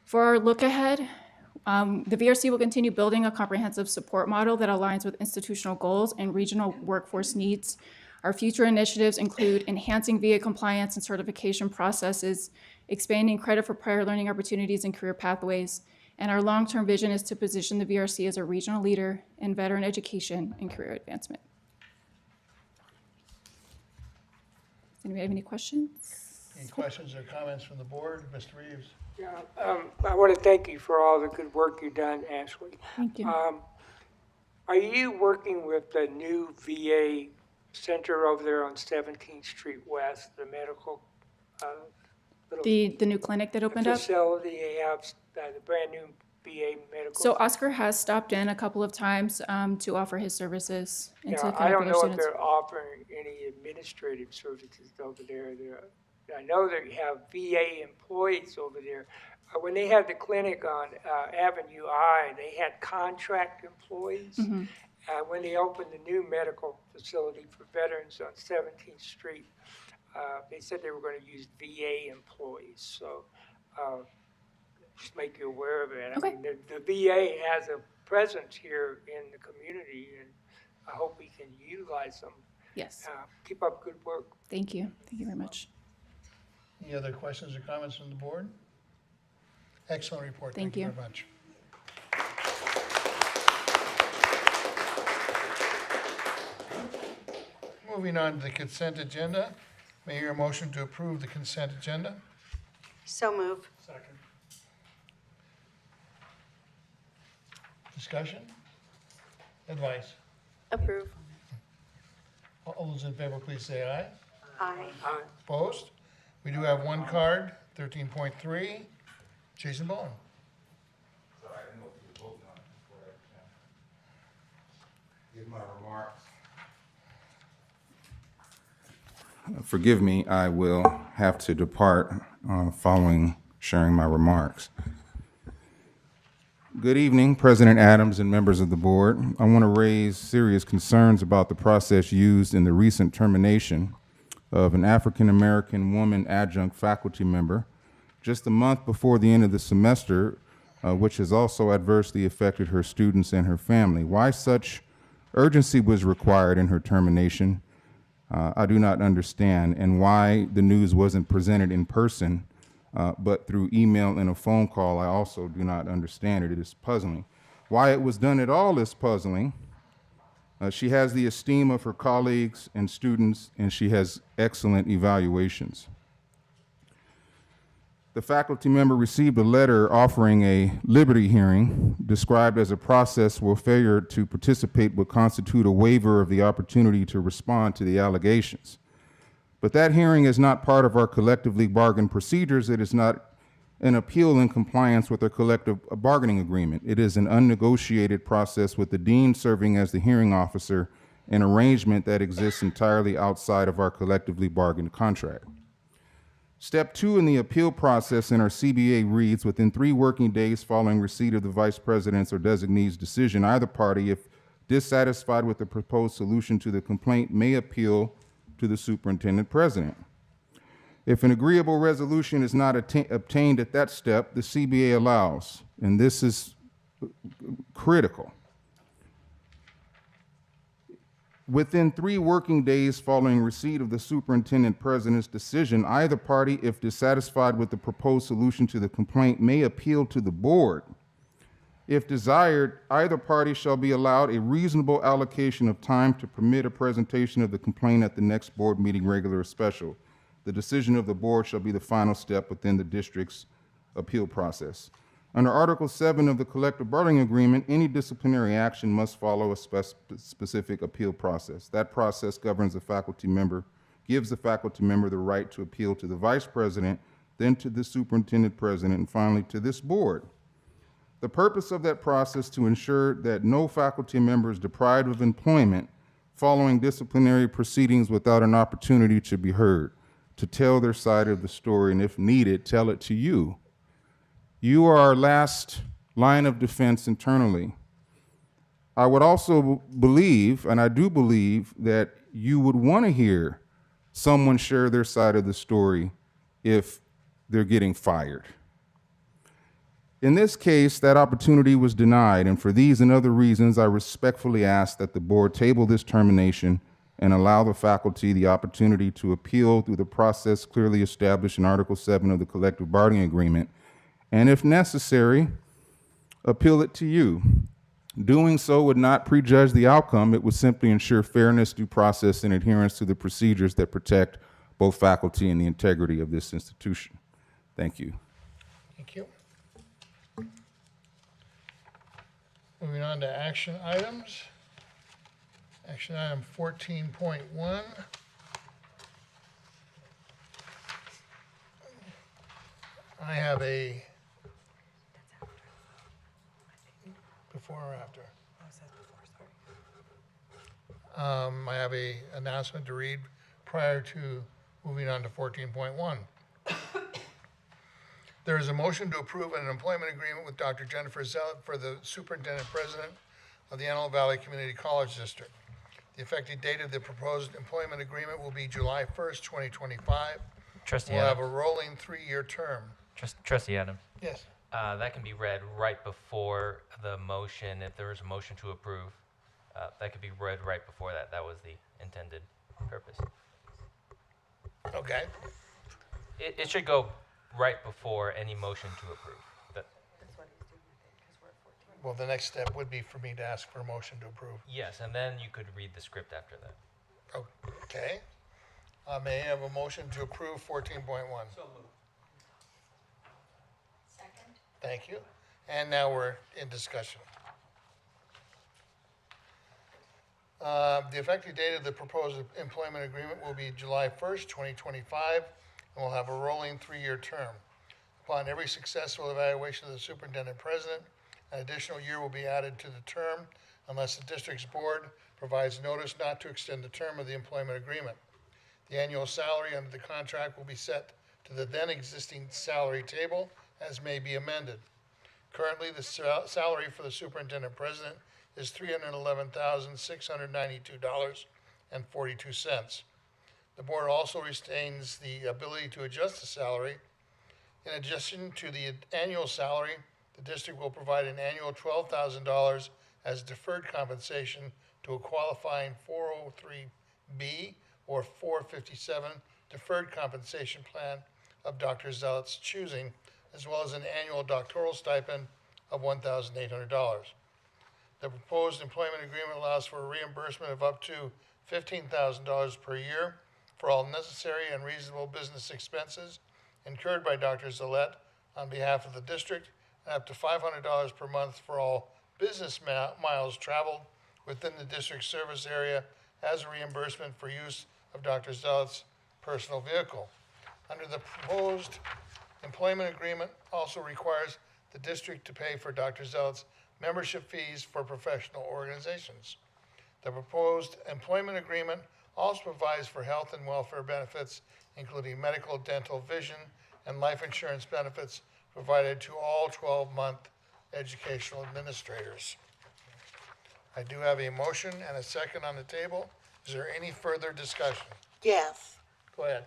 For our look ahead, the VRC will continue building a comprehensive support model that aligns with institutional goals and regional workforce needs. Our future initiatives include enhancing VA compliance and certification processes, expanding credit for prior learning opportunities and career pathways, and our long-term vision is to position the VRC as a regional leader in veteran education and career advancement. Does anybody have any questions? Any questions or comments from the board? Mr. Reeves? Yeah, I want to thank you for all the good work you've done, Ashley. Thank you. Are you working with the new VA center over there on 17th Street West, the medical little The new clinic that opened up? facility they have, the brand new VA medical? So Oscar has stopped in a couple of times to offer his services and to Yeah, connect I don't with our know if students. they're offering any administrative services over there. I know they have VA employees over there. When they had the clinic on Avenue I, they had contract employees. Mm-hmm. When they opened the new medical facility for veterans on 17th Street, they said they were going to use VA employees. So just make you aware of it. Okay. I mean, the VA has a presence here in the community, and I hope we can utilize them. Yes. Keep up good work. Thank you. Thank you very much. Any other questions or comments from the board? Excellent report. Thank Thank you you. very much. Moving on to the consent agenda. May I hear a motion to approve the consent agenda? So move. Second. Discussion? Advice? Approve. All those in favor, please say aye. Aye. Opposed? We do have one card, 13.3. Jason Bowen. Give my remarks. Forgive me, I will have to depart following sharing my remarks. Good evening, President Adams and members of the board. I want to raise serious concerns about the process used in the recent termination of an African-American woman adjunct faculty member just a month before the end of the semester, which has also adversely affected her students and her family. Why such urgency was required in her termination, I do not understand, and why the news wasn't presented in person, but through email and a phone call, I also do not understand it. It is puzzling. Why it was done at all is puzzling. She has the esteem of her colleagues and students, and she has excellent evaluations. The faculty member received a letter offering a liberty hearing described as a process where failure to participate would constitute a waiver of the opportunity to respond to the allegations. But that hearing is not part of our collectively bargained procedures. It is not an appeal in compliance with our collective bargaining agreement. It is an unnegotiated process with the dean serving as the hearing officer, an arrangement that exists entirely outside of our collectively bargained contract. Step 2 in the appeal process in our CBA reads, within 3 working days following receipt of the vice president's or designee's decision, either party, if dissatisfied with the proposed solution to the complaint, may appeal to the superintendent president. If an agreeable resolution is not obtained at that step, the CBA allows, and this is critical, within 3 working days following receipt of the superintendent president's decision, either party, if dissatisfied with the proposed solution to the complaint, may appeal to the board. If desired, either party shall be allowed a reasonable allocation of time to permit a presentation of the complaint at the next board meeting, regular or special. The decision of the board shall be the final step within the district's appeal process. Under Article 7 of the collective bargaining agreement, any disciplinary action must follow a specific appeal process. That process governs the faculty member, gives the faculty member the right to appeal to the vice president, then to the superintendent president, and finally to this board. The purpose of that process is to ensure that no faculty member is deprived of employment following disciplinary proceedings without an opportunity to be heard, to tell their side of the story, and if needed, tell it to you. You are our last line of defense internally. I would also believe, and I do believe, that you would want to hear someone share their side of the story if they're getting fired. In this case, that opportunity was denied, and for these and other reasons, I respectfully ask that the board table this termination and allow the faculty the opportunity to appeal through the process clearly established in Article 7 of the collective bargaining agreement, and if necessary, appeal it to you. Doing so would not prejudge the outcome. It would simply ensure fairness, due process, and adherence to the procedures that protect both faculty and the integrity of this institution. Thank you. Thank you. Moving on to action items. Action item 14.1. I have a, before or after? I have a announcement to read prior to moving on to 14.1. There is a motion to approve an employment agreement with Dr. Jennifer Zealot for the Superintendent President of the Antelope Valley Community College District. The effective date of the proposed employment agreement will be July 1st, 2025. Trustee We'll have a Adams. rolling 3-year term. Trustee Adams. Yes. That can be read right before the motion. If there is a motion to approve, that could be read right before that. That was the intended purpose. Okay. It should go right before any motion to approve. Well, the next step would be for me to ask for a motion to approve. Yes, and then you could read the script after that. Okay. May I have a motion to approve 14.1? So moved. Second. Thank you. And now we're in discussion. The effective date of the proposed employment agreement will be July 1st, 2025, and we'll have a rolling 3-year term. Upon every successful evaluation of the superintendent president, an additional year will be added to the term unless the district's board provides notice not to extend the term of the employment agreement. The annual salary under the contract will be set to the then existing salary table as may be amended. Currently, the salary for the superintendent president is $311,692.42. The board also retains the ability to adjust the salary. In addition to the annual salary, the district will provide an annual $12,000 as deferred compensation to a qualifying 403B or 457 deferred compensation plan of Dr. Zealot's choosing, as well as an annual doctoral stipend of $1,800. The proposed employment agreement allows for a reimbursement of up to $15,000 per year for all necessary and reasonable business expenses incurred by Dr. Zealot on behalf of the district, and up to $500 per month for all business miles traveled within the district service area as a reimbursement for use of Dr. Zealot's personal vehicle. Under the proposed employment agreement also requires the district to pay for Dr. Zealot's membership fees for professional organizations. The proposed employment agreement also provides for health and welfare benefits, including medical, dental, vision, and life insurance benefits provided to all 12-month educational administrators. I do have a motion and a second on the table. Is there any further discussion? Yes. Go ahead.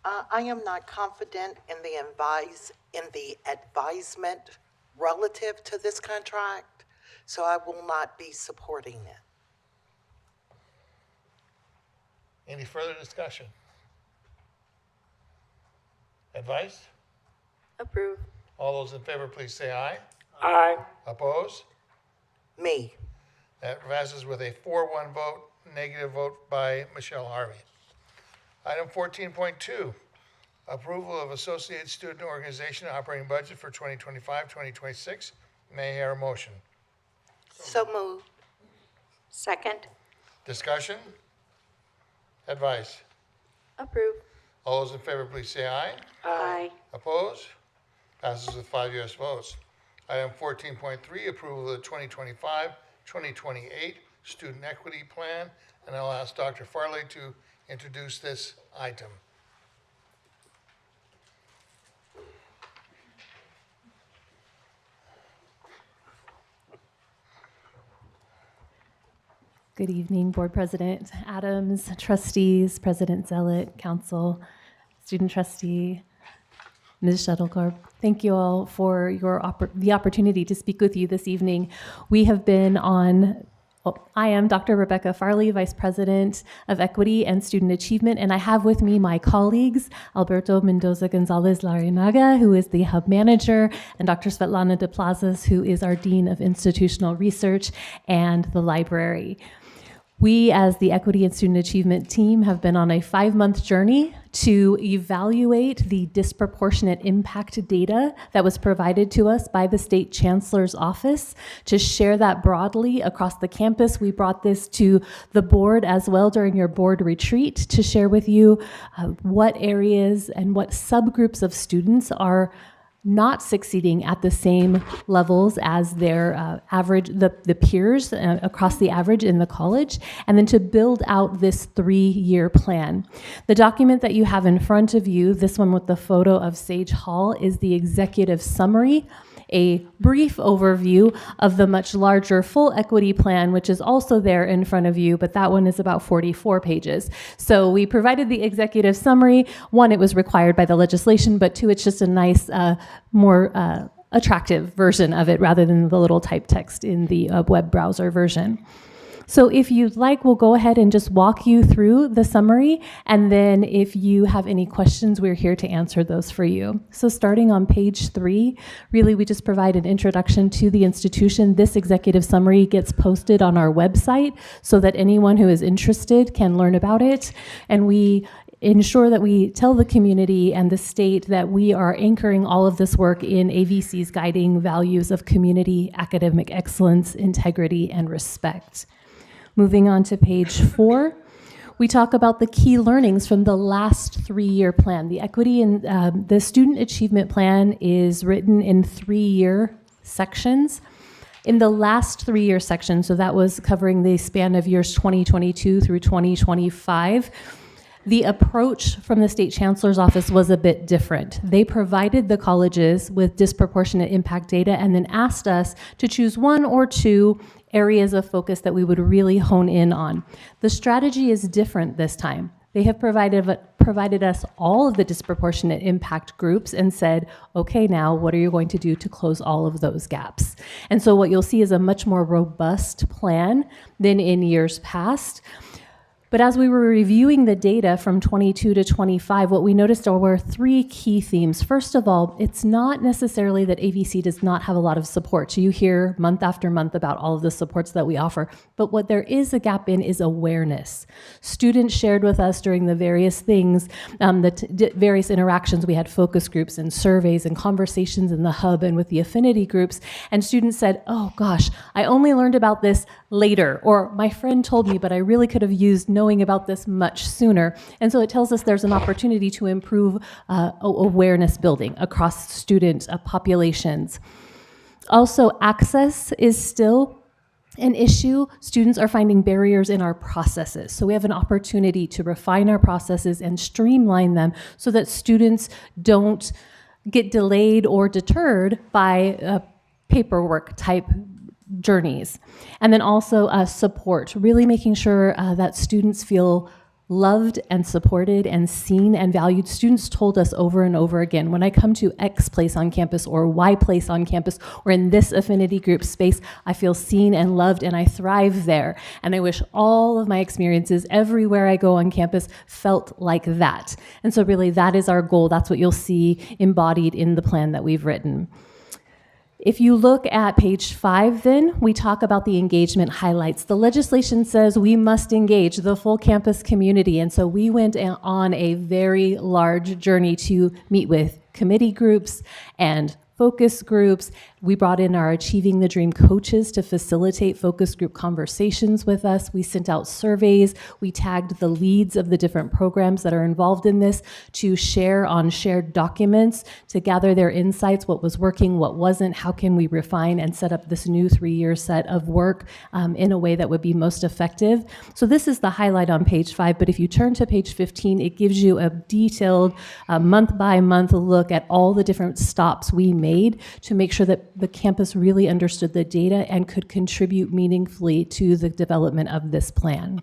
I am not confident in the advisement relative to this contract, so I will not be supporting it. Any further discussion? Advice? Approve. All those in favor, please say aye. Aye. Oppose? Me. That passes with a 4-1 vote, negative vote by Michelle Harvey. Item 14.2, approval of Associated Student Organization operating budget for 2025-2026. May I hear a motion? So moved. Second. Discussion? Advice? Approve. All those in favor, please say aye. Aye. Opposed? Passes with 5 yes votes. Item 14.3, approval of the 2025-2028 Student Equity Plan, and I'll ask Dr. Farley to introduce this item. Good evening, Board President Adams, trustees, President Zealot, council, student trustee, Ms. Shuttlecorp. Thank you all for the opportunity to speak with you this evening. We have been on I am Dr. Rebecca Farley, Vice President of Equity and Student Achievement, and I have with me my colleagues, Alberto Mendoza Gonzalez Larinaga, who is the Hub Manager, and Dr. Svetlana de Plazas, who is our Dean of Institutional Research and the Library. We, as the Equity and Student Achievement team, have been on a 5-month journey to evaluate the disproportionate impact data that was provided to us by the State Chancellor's Office, to share that broadly across the campus. We brought this to the board as well during your board retreat to share with you what areas and what subgroups of students are not succeeding at the same levels as their average, the peers across the average in the college, and then to build out this 3-year plan. The document that you have in front of you, this one with the photo of Sage Hall, is the executive summary, a brief overview of the much larger full equity plan, which is also there in front of you, but that one is about 44 pages. So we provided the executive summary. One, it was required by the legislation, but two, it's just a nice, more attractive version of it rather than the little typed text in the web browser version. So if you'd like, we'll go ahead and just walk you through the summary, and then if you have any questions, we're here to answer those for you. So starting on page 3, really we just provide an introduction to the institution. This executive summary gets posted on our website so that anyone who is interested can learn about it, and we ensure that we tell the community and the state that we are anchoring all of this work in AVC's guiding values of community, academic excellence, integrity, and respect. Moving on to page 4, we talk about the key learnings from the last 3-year plan. The equity and the student achievement plan is written in 3-year sections. In the last 3-year section, so that was covering the span of years 2022 through 2025, the approach from the State Chancellor's Office was a bit different. They provided the colleges with disproportionate impact data and then asked us to choose 1 or 2 areas of focus that we would really hone in on. The strategy is different this time. They have provided us all of the disproportionate impact groups and said, okay, now what are you going to do to close all of those gaps? And so what you'll see is a much more robust plan than in years past. But as we were reviewing the data from 22 to 25, what we noticed were 3 key themes. First of all, it's not necessarily that AVC does not have a lot of support. You hear month after month about all of the supports that we offer, but what there is a gap in is awareness. Students shared with us during the various things, various interactions. We had focus groups and surveys and conversations in the hub and with the affinity groups, and students said, oh gosh, I only learned about this later, or my friend told me, but I really could have used knowing about this much sooner. And so it tells us there's an opportunity to improve awareness building across student populations. Also, access is still an issue. Students are finding barriers in our processes. So we have an opportunity to refine our processes and streamline them so that students don't get delayed or deterred by paperwork type journeys. And then also support, really making sure that students feel loved and supported and seen and valued. Students told us over and over again, when I come to X place on campus or Y place on campus or in this affinity group space, I feel seen and loved and I thrive there. And I wish all of my experiences everywhere I go on campus felt like that. And so really that is our goal. That's what you'll see embodied in the plan that we've written. If you look at page 5, then we talk about the engagement highlights. The legislation says we must engage the full campus community, and so we went on a very large journey to meet with committee groups and focus groups. We brought in our Achieving the Dream coaches to facilitate focus group conversations with us. We sent out surveys. We tagged the leads of the different programs that are involved in this to share on shared documents to gather their insights, what was working, what wasn't, how can we refine and set up this new 3-year set of work in a way that would be most effective. So this is the highlight on page 5, but if you turn to page 15, it gives you a detailed month by month look at all the different stops we made to make sure that the campus really understood the data and could contribute meaningfully to the development of this plan.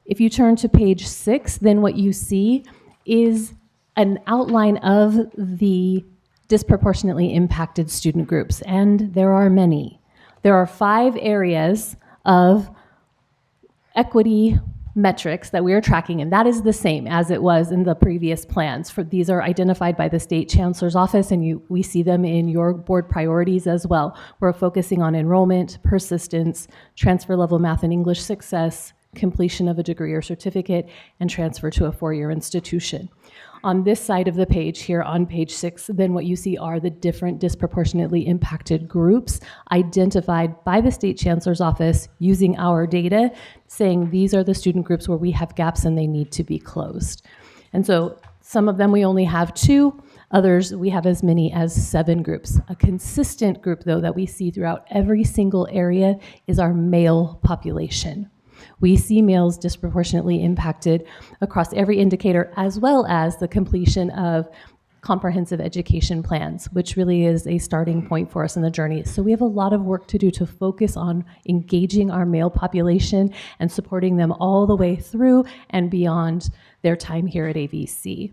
If you turn to page 6, then what you see is an outline of the disproportionately impacted student groups, and there are many. There are 5 areas of equity metrics that we are tracking, and that is the same as it was in the previous plans. These are identified by the State Chancellor's Office, and we see them in your board priorities as well. We're focusing on enrollment, persistence, transfer level math and English success, completion of a degree or certificate, and transfer to a 4-year institution. On this side of the page here on page 6, then what you see are the different disproportionately impacted groups identified by the State Chancellor's Office using our data, saying these are the student groups where we have gaps and they need to be closed. And so some of them we only have 2, others we have as many as 7 groups. A consistent group, though, that we see throughout every single area is our male population. We see males disproportionately impacted across every indicator, as well as the completion of comprehensive education plans, which really is a starting point for us in the journey. So we have a lot of work to do to focus on engaging our male population and supporting them all the way through and beyond their time here at AVC.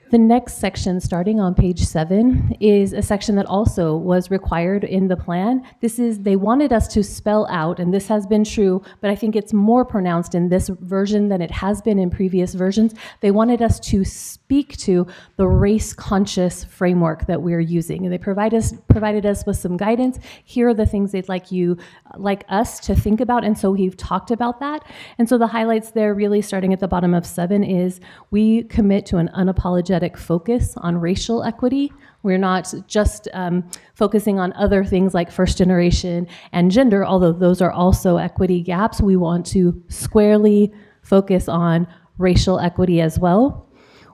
The next section, starting on page 7, is a section that also was required in the plan. They wanted us to spell out, and this has been true, but I think it's more pronounced in this version than it has been in previous versions. They wanted us to speak to the race-conscious framework that we're using, and they provided us with some guidance. Here are the things they'd like us to think about, and so we've talked about that. And so the highlights there, really starting at the bottom of 7, is we commit to an unapologetic focus on racial equity. We're not just focusing on other things like first generation and gender, although those are also equity gaps. We want to squarely focus on racial equity as well.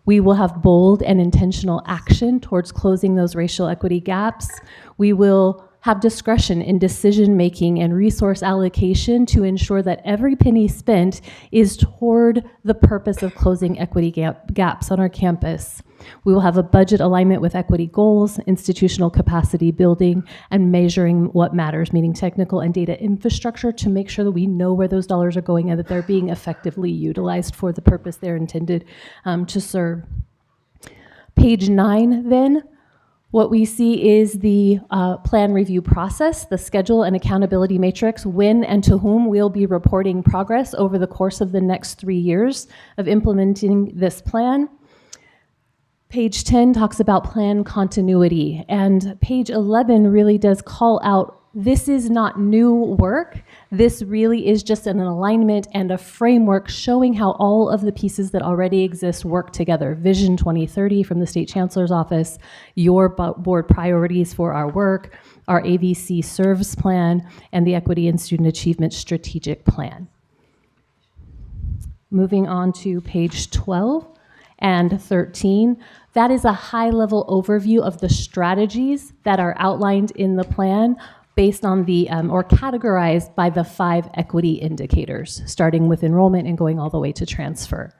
We will have bold and intentional action towards closing those racial equity gaps. We will have discretion in decision making and resource allocation to ensure that every penny spent is toward the purpose of closing equity gaps on our campus. We will have a budget alignment with equity goals, institutional capacity building, and measuring what matters, meaning technical and data infrastructure, to make sure that we know where those dollars are going and that they're being effectively utilized for the purpose they're intended to serve. Page 9 then. What we see is the plan review process, the schedule and accountability matrix, when and to whom we'll be reporting progress over the course of the next 3 years of implementing this plan. Page 10 talks about plan continuity, and page 11 really does call out, this is not new work. This really is just an alignment and a framework showing how all of the pieces that already exist work together. Vision 2030 from the State Chancellor's Office, your board priorities for our work, our AVC Serves Plan, and the Equity and Student Achievement Strategic Plan. Moving on to page 12 and 13. That is a high-level overview of the strategies that are outlined in the plan based on the, or categorized by the 5 equity indicators, starting with enrollment and going all the way to transfer.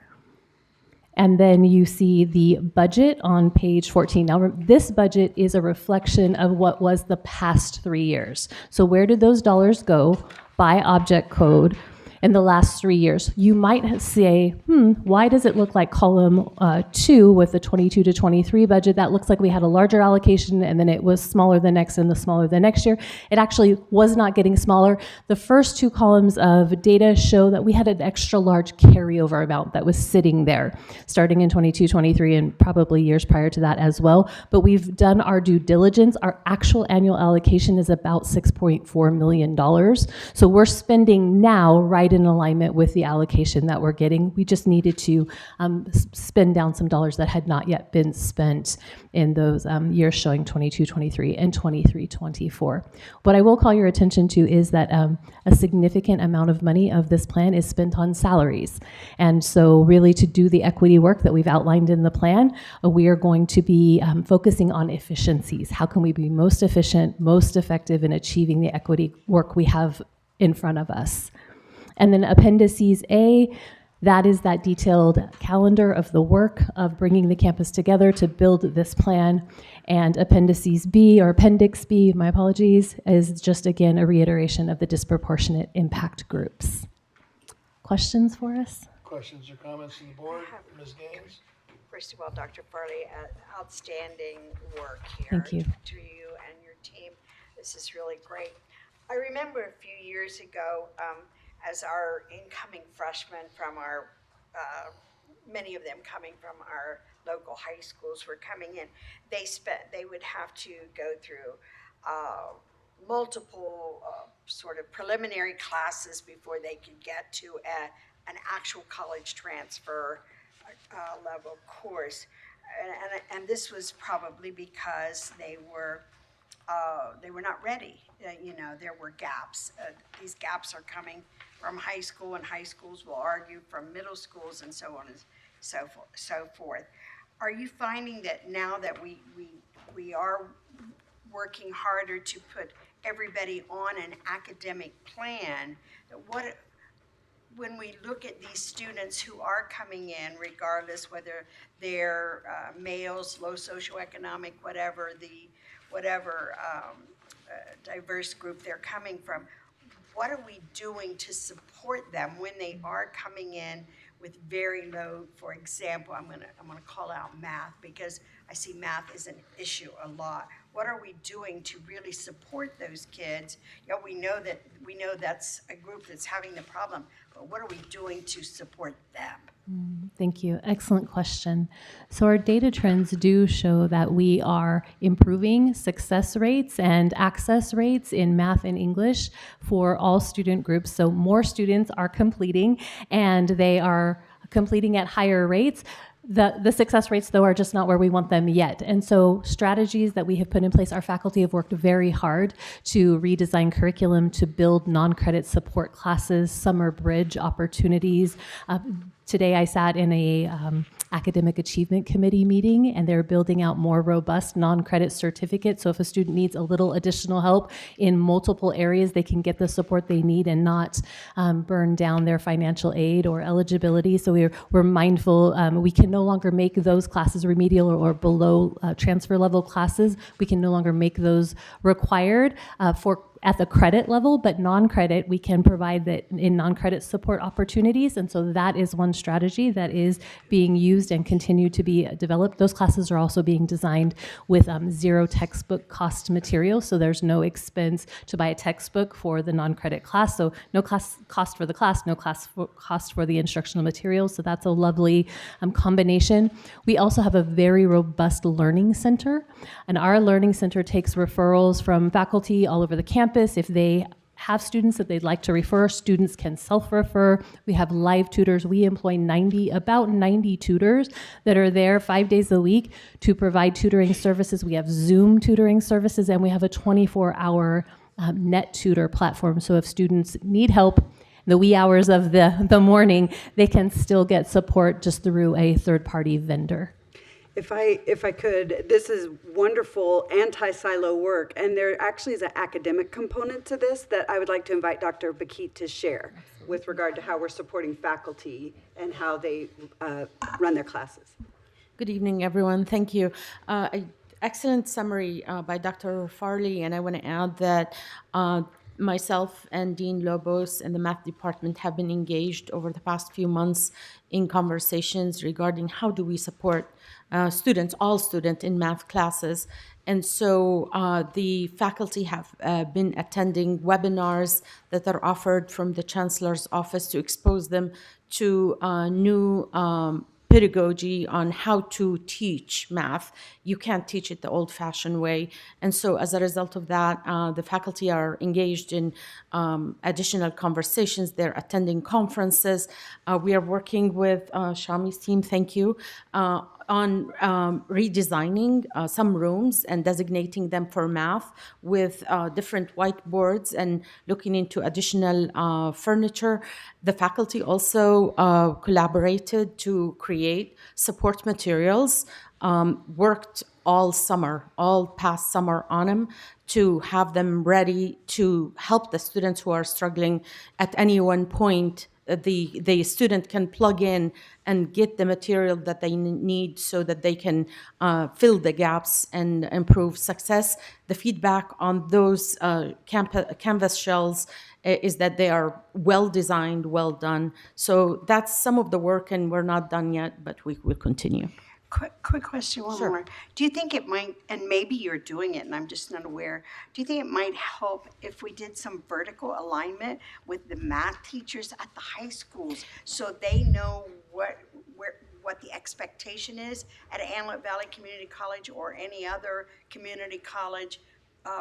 And then you see the budget on page 14. Now, this budget is a reflection of what was the past 3 years. So where did those dollars go by object code in the last 3 years? You might say, why does it look like column 2 with the 22 to 23 budget? That looks like we had a larger allocation and then it was smaller the next and the smaller the next year. It actually was not getting smaller. The first 2 columns of data show that we had an extra large carryover amount that was sitting there, starting in 22, 23, and probably years prior to that as well. But we've done our due diligence. Our actual annual allocation is about $6.4 million. So we're spending now right in alignment with the allocation that we're getting. We just needed to spend down some dollars that had not yet been spent in those years showing 22, 23, and 23, 24. What I will call your attention to is that a significant amount of money of this plan is spent on salaries. And so really to do the equity work that we've outlined in the plan, we are going to be focusing on efficiencies. How can we be most efficient, most effective in achieving the equity work we have in front of us? And then appendices A, that is that detailed calendar of the work of bringing the campus together to build this plan. And appendices B, or appendix B, my apologies, is just again a reiteration of the disproportionate impact groups. Questions for us? Questions or comments from the board? Ms. Gaines? First of all, Dr. Farley, outstanding work here. Thank you. To you and your team. This is really great. I remember a few years ago, as our incoming freshmen from our, many of them coming from our local high schools were coming in, they would have to go through multiple sort of preliminary classes before they could get to an actual college transfer level course. And this was probably because they were not ready. There were gaps. These gaps are coming from high school, and high schools will argue from middle schools and so on and so forth. Are you finding that now that we are working harder to put everybody on an academic plan, that when we look at these students who are coming in, regardless whether they're males, low socioeconomic, whatever diverse group they're coming from, what are we doing to support them when they are coming in with very low, for example, I'm gonna call out math because I see math is an issue a lot. What are we doing to really support those kids? We know that's a group that's having the problem, but what are we doing to support them? Thank you. Excellent question. So our data trends do show that we are improving success rates and access rates in math and English for all student groups. So more students are completing, and they are completing at higher rates. The success rates, though, are just not where we want them yet. And so strategies that we have put in place, our faculty have worked very hard to redesign curriculum, to build non-credit support classes, summer bridge opportunities. Today I sat in a academic achievement committee meeting, and they're building out more robust non-credit certificates. So if a student needs a little additional help in multiple areas, they can get the support they need and not burn down their financial aid or eligibility. So we're mindful. We can no longer make those classes remedial or below transfer level classes. We can no longer make those required at the credit level, but non-credit, we can provide that in non-credit support opportunities. And so that is one strategy that is being used and continue to be developed. Those classes are also being designed with zero textbook cost material. So there's no expense to buy a textbook for the non-credit class. So no cost for the class, no cost for the instructional materials. So that's a lovely combination. We also have a very robust learning center, and our learning center takes referrals from faculty all over the campus. If they have students that they'd like to refer, students can self-refer. We have live tutors. We employ about 90 tutors that are there 5 days a week to provide tutoring services. We have Zoom tutoring services, and we have a 24-hour net tutor platform. So if students need help in the wee hours of the morning, they can still get support just through a third-party vendor. If I could, this is wonderful anti-silo work, and there actually is an academic component to this that I would like to invite Dr. Bakit to share with regard to how we're supporting faculty and how they run their classes. Good evening, everyone. Thank you. Excellent summary by Dr. Farley, and I want to add that myself and Dean Lobos and the math department have been engaged over the past few months in conversations regarding how do we support all students in math classes. And so the faculty have been attending webinars that are offered from the Chancellor's office to expose them to new pedagogy on how to teach math. You can't teach it the old-fashioned way. And so as a result of that, the faculty are engaged in additional conversations. They're attending conferences. We are working with Shami's team, thank you, on redesigning some rooms and designating them for math with different whiteboards and looking into additional furniture. The faculty also collaborated to create support materials, worked all past summer on them to have them ready to help the students who are struggling at any one point. The student can plug in and get the material that they need so that they can fill the gaps and improve success. The feedback on those canvas shells is that they are well designed, well done. So that's some of the work, and we're not done yet, but we will continue. Quick question, one Sure. more. Do you think it might, and maybe you're doing it and I'm just not aware, do you think it might help if we did some vertical alignment with the math teachers at the high schools so they know what the expectation is at Antelope Valley Community College or any other community college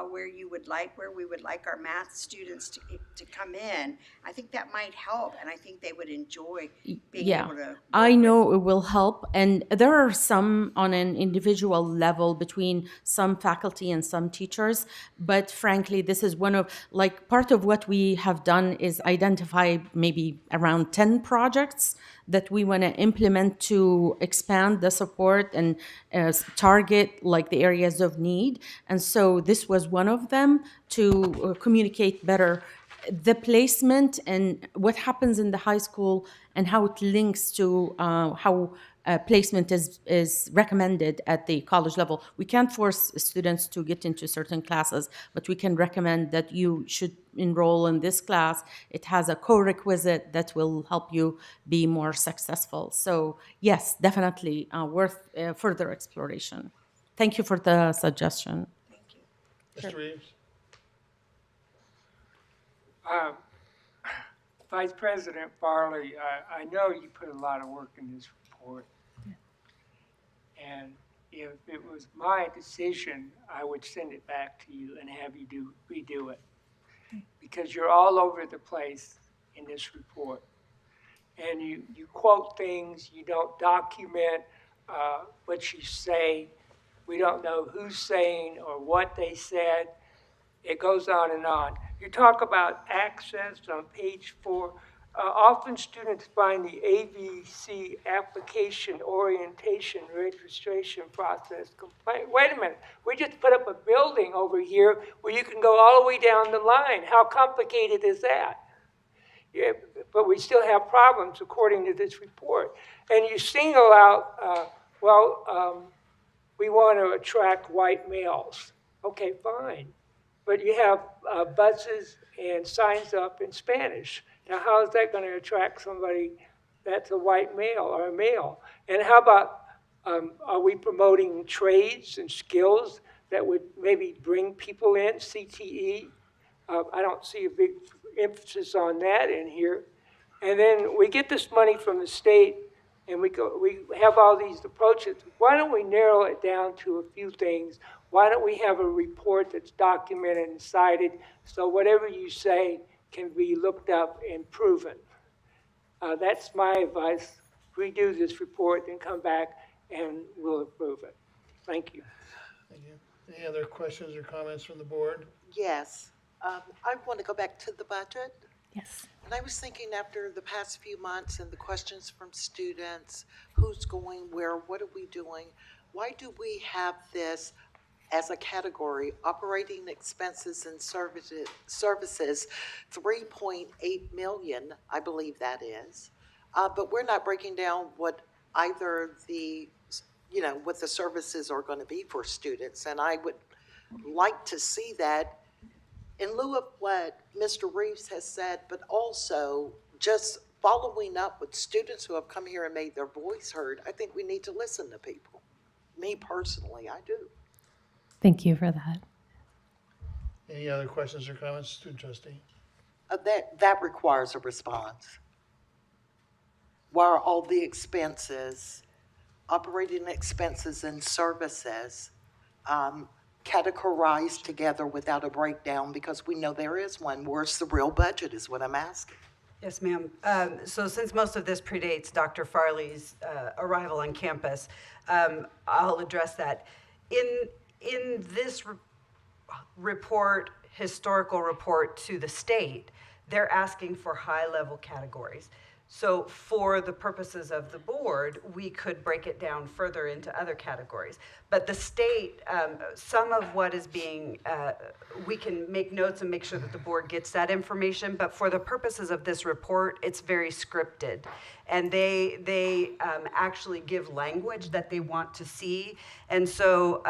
where we would like our math students to come in? I think that might help, and I think they would enjoy being Yeah, able to. I know it will help. And there are some on an individual level between some faculty and some teachers. But frankly, this is one of, like, part of what we have done is identify maybe around 10 projects that we want to implement to expand the support and target like the areas of need. And so this was one of them to communicate better the placement and what happens in the high school and how it links to how placement is recommended at the college level. We can't force students to get into certain classes, but we can recommend that you should enroll in this class. It has a co-requisite that will help you be more successful. So yes, definitely worth further exploration. Thank you for the suggestion. Mr. Reeves? Vice President Farley, I know you put a lot of work in this report. And if it was my decision, I would send it back to you and have you redo it. Because you're all over the place in this report. And you quote things, you don't document what you say. We don't know who's saying or what they said. It goes on and on. You talk about access on page 4. Often students find the AVC application orientation registration process complaint. Wait a minute, we just put up a building over here where you can go all the way down the line. How complicated is that? Yeah, but we still have problems according to this report. And you single out, we want to attract white males. Okay, fine. But you have buses and signs up in Spanish. Now, how is that going to attract somebody that's a white male or a male? And how about, are we promoting trades and skills that would maybe bring people in, CTE? I don't see a big emphasis on that in here. And then we get this money from the state, and we have all these approaches. Why don't we narrow it down to a few things? Why don't we have a report that's documented and cited so whatever you say can be looked up and proven? That's my advice. Redo this report and come back and we'll approve it. Thank you. Thank you. Any other questions or comments from the board? Yes. I want to go back to the budget. Yes. And I was thinking after the past few months and the questions from students, who's going where, what are we doing? Why do we have this as a category, operating expenses and services, 3.8 million, I believe that is. But we're not breaking down what either what the services are going to be for students. And I would like to see that in lieu of what Mr. Reeves has said, but also just following up with students who have come here and made their voice heard. I think we need to listen to people. Me personally, I do. Thank you for that. Any other questions or comments, student trustee? That requires a response. Why are all the expenses, operating expenses and services, categorized together without a breakdown? Because we know there is one. Where's the real budget is what I'm asking. Yes, ma'am. So since most of this predates Dr. Farley's arrival on campus, I'll address that. In this report, historical report to the state, they're asking for high-level categories. So for the purposes of the board, we could break it down further into other categories. But the state, some of what is being, we can make notes and make sure that the board gets that information, but for the purposes of this report, it's very scripted. And they actually give language that they want to see. And so,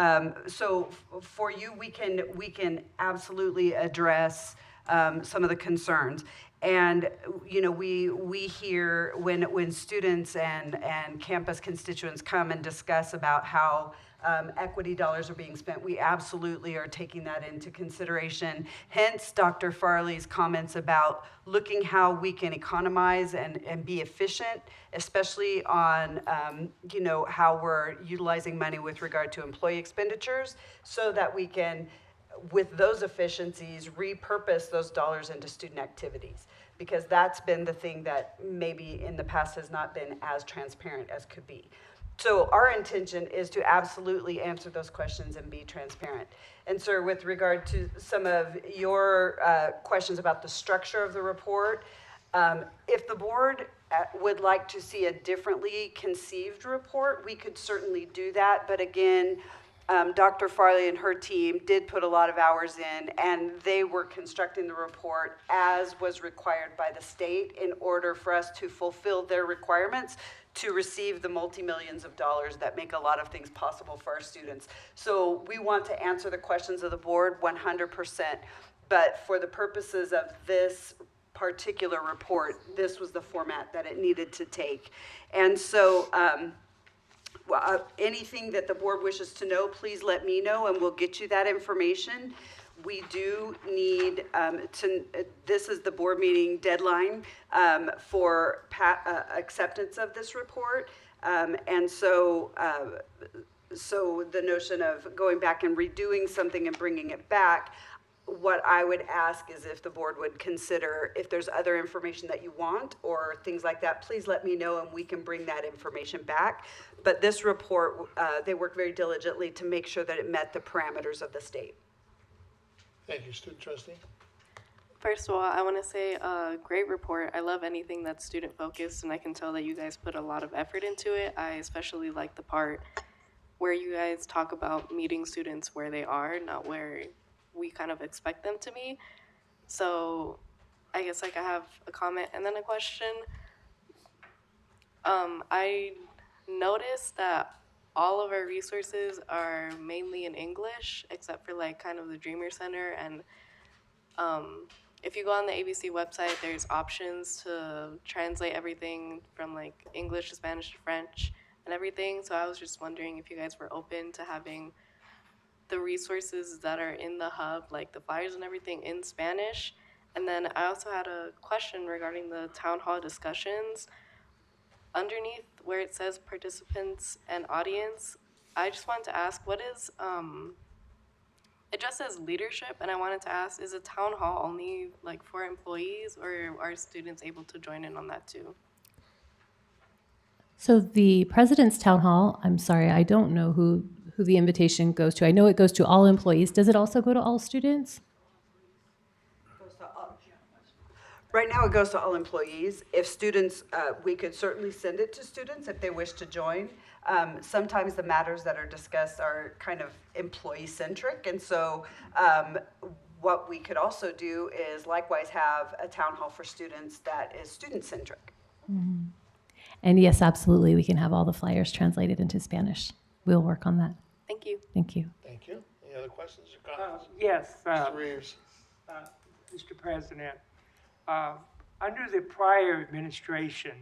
so for you, we can absolutely address some of the concerns. And, you know, we hear when students and campus constituents come and discuss about how equity dollars are being spent, we absolutely are taking that into consideration. Hence, Dr. Farley's comments about looking how we can economize and be efficient, especially on, you know, how we're utilizing money with regard to employee expenditures, so that we can, with those efficiencies, repurpose those dollars into student activities. Because that's been the thing that maybe in the past has not been as transparent as could be. So our intention is to absolutely answer those questions and be transparent. And sir, with regard to some of your questions about the structure of the report, if the board would like to see a differently conceived report, we could certainly do that. But again, Dr. Farley and her team did put a lot of hours in, and they were constructing the report as was required by the state in order for us to fulfill their requirements to receive the multi-millions of dollars that make a lot of things possible for our students. So we want to answer the questions of the board 100%, but for the purposes of this particular report, this was the format that it needed to take. And so anything that the board wishes to know, please let me know and we'll get you that information. We do need this is the board meeting deadline for acceptance of this report. And so the notion of going back and redoing something and bringing it back, what I would ask is if the board would consider, if there's other information that you want or things like that, please let me know and we can bring that information back. But this report, they worked very diligently to make sure that it met the parameters of the state. Thank you, student trustee. First of all, I want to say great report. I love anything that's student focused, and I can tell that you guys put a lot of effort into it. I especially like the part where you guys talk about meeting students where they are, not where we kind of expect them to be. So I guess like I have a comment and then a question. I noticed that all of our resources are mainly in English, except for like kind of the Dreamer Center. And if you go on the AVC website, there's options to translate everything from like English to Spanish to French and everything. So I was just wondering if you guys were open to having the resources that are in the hub, like the flyers and everything, in Spanish. And then I also had a question regarding the town hall discussions. Underneath where it says participants and audience, I just wanted to ask, what is, it just says leadership, and I wanted to ask, is a town hall only like for employees, or are students able to join in on that too? So the President's Town Hall, I'm sorry, I don't know who the invitation goes to. I know it goes to all employees. Does it also go to all students? Right now, it goes to all employees. If students, we could certainly send it to students if they wish to join. Sometimes the matters that are discussed are kind of employee-centric, and so what we could also do is likewise have a town hall for students that is student-centric. Mm-hmm. And yes, absolutely, we can have all the flyers translated into Spanish. We'll work on that. Thank you. Thank you. Thank you. Any other questions or comments? Yes, Mr. Reeves. Mr. President. Under the prior administration,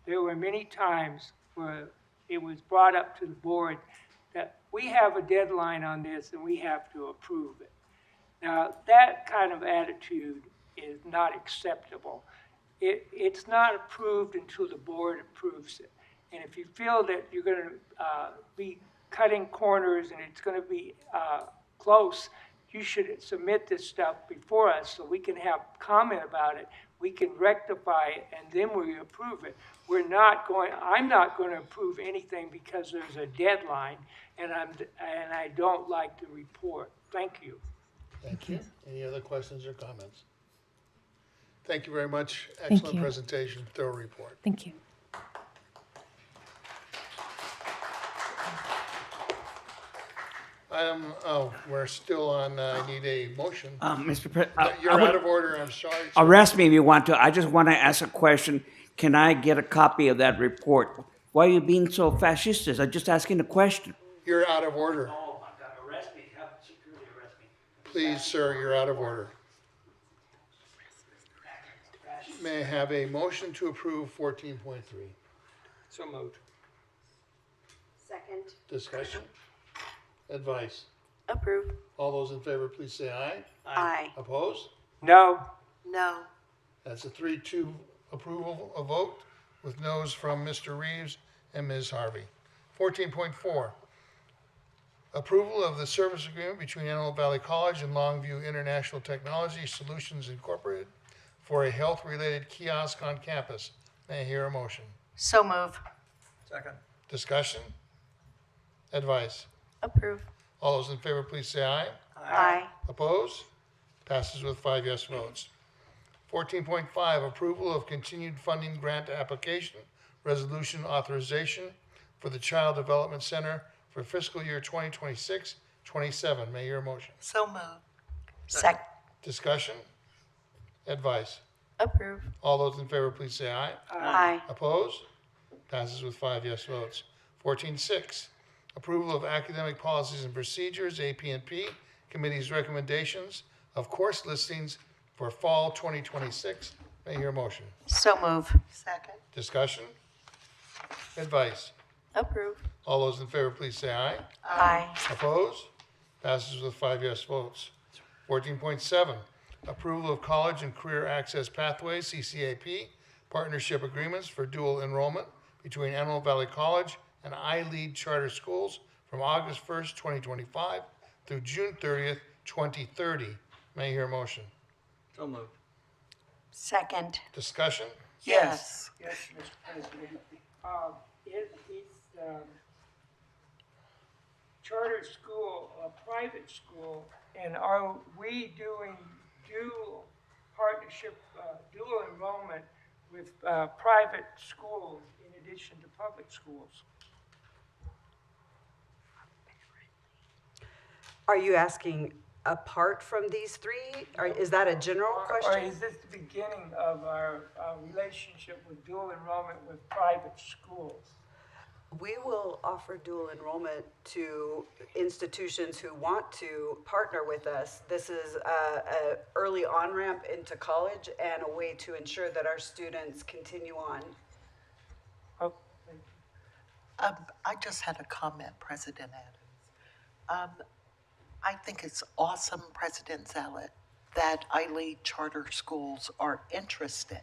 there were many times where it was brought up to the board that we have a deadline on this and we have to approve it. Now, that kind of attitude is not acceptable. It's not approved until the board approves it. And if you feel that you're going to be cutting corners and it's going to be close, you should submit this stuff before us so we can have comment about it. We can rectify it, and then we approve it. I'm not going to approve anything because there's a deadline, and I don't like the report. Thank you. Thank you. Any other questions or comments? Thank you very much. Thank Excellent you. presentation, thorough report. Thank you. We're still on, I need a motion. Mr. President, You're out of order, I'm sorry. sir. arrest me if you want to. I just want to ask a question. Can I get a copy of that report? Why are you being so fascist? I'm just asking a question. You're out of order. Oh, my God, arrest me. Have security arrest me. Please, sir, you're out of order. May I have a motion to approve 14.3? So moved. Second. Discussion? Advice? Approve. All those in favor, please say aye. Aye. Opposed? No. No. That's a 3-2 approval, a vote, with noes from Mr. Reeves and Ms. Harvey. 14.4, approval of the service agreement between Antelope Valley College and Longview International Technology Solutions Incorporated for a health-related kiosk on campus. May I hear a motion? So move. Second. Discussion? Advice? Approve. All those in favor, please say aye. Aye. Opposed? Passes with 5 yes votes. 14.5, approval of continued funding grant application, resolution authorization for the Child Development Center for fiscal year 2026-27. May I hear a motion? So moved. Second. Discussion? Advice? Approve. All those in favor, please say aye. Aye. Opposed? Passes with 5 yes votes. 14.6, approval of academic policies and procedures, AP&P, committee's recommendations of course listings for fall 2026. May I hear a motion? So move. Second. Discussion? Advice? Approve. All those in favor, please say aye. Aye. Opposed? Passes with 5 yes votes. 14.7, approval of college and career access pathways, CCAP, partnership agreements for dual enrollment between Antelope Valley College and iLead Charter Schools from August 1st, 2025 through June 30th, 2030. May I hear a motion? So moved. Second. Discussion? Yes. Yes, Mr. President. Is charter school a private school, and are we doing dual partnership, dual enrollment with private schools in addition to public schools? Are you asking apart from these three? Or is that a general Or question? is this the beginning of our relationship with dual enrollment with private schools? We will offer dual enrollment to institutions who want to partner with us. This is a early on-ramp into college and a way to ensure that our students continue on. Oh, I just had a comment, President Adams. I think it's awesome, President Zalet, that iLead charter schools are interested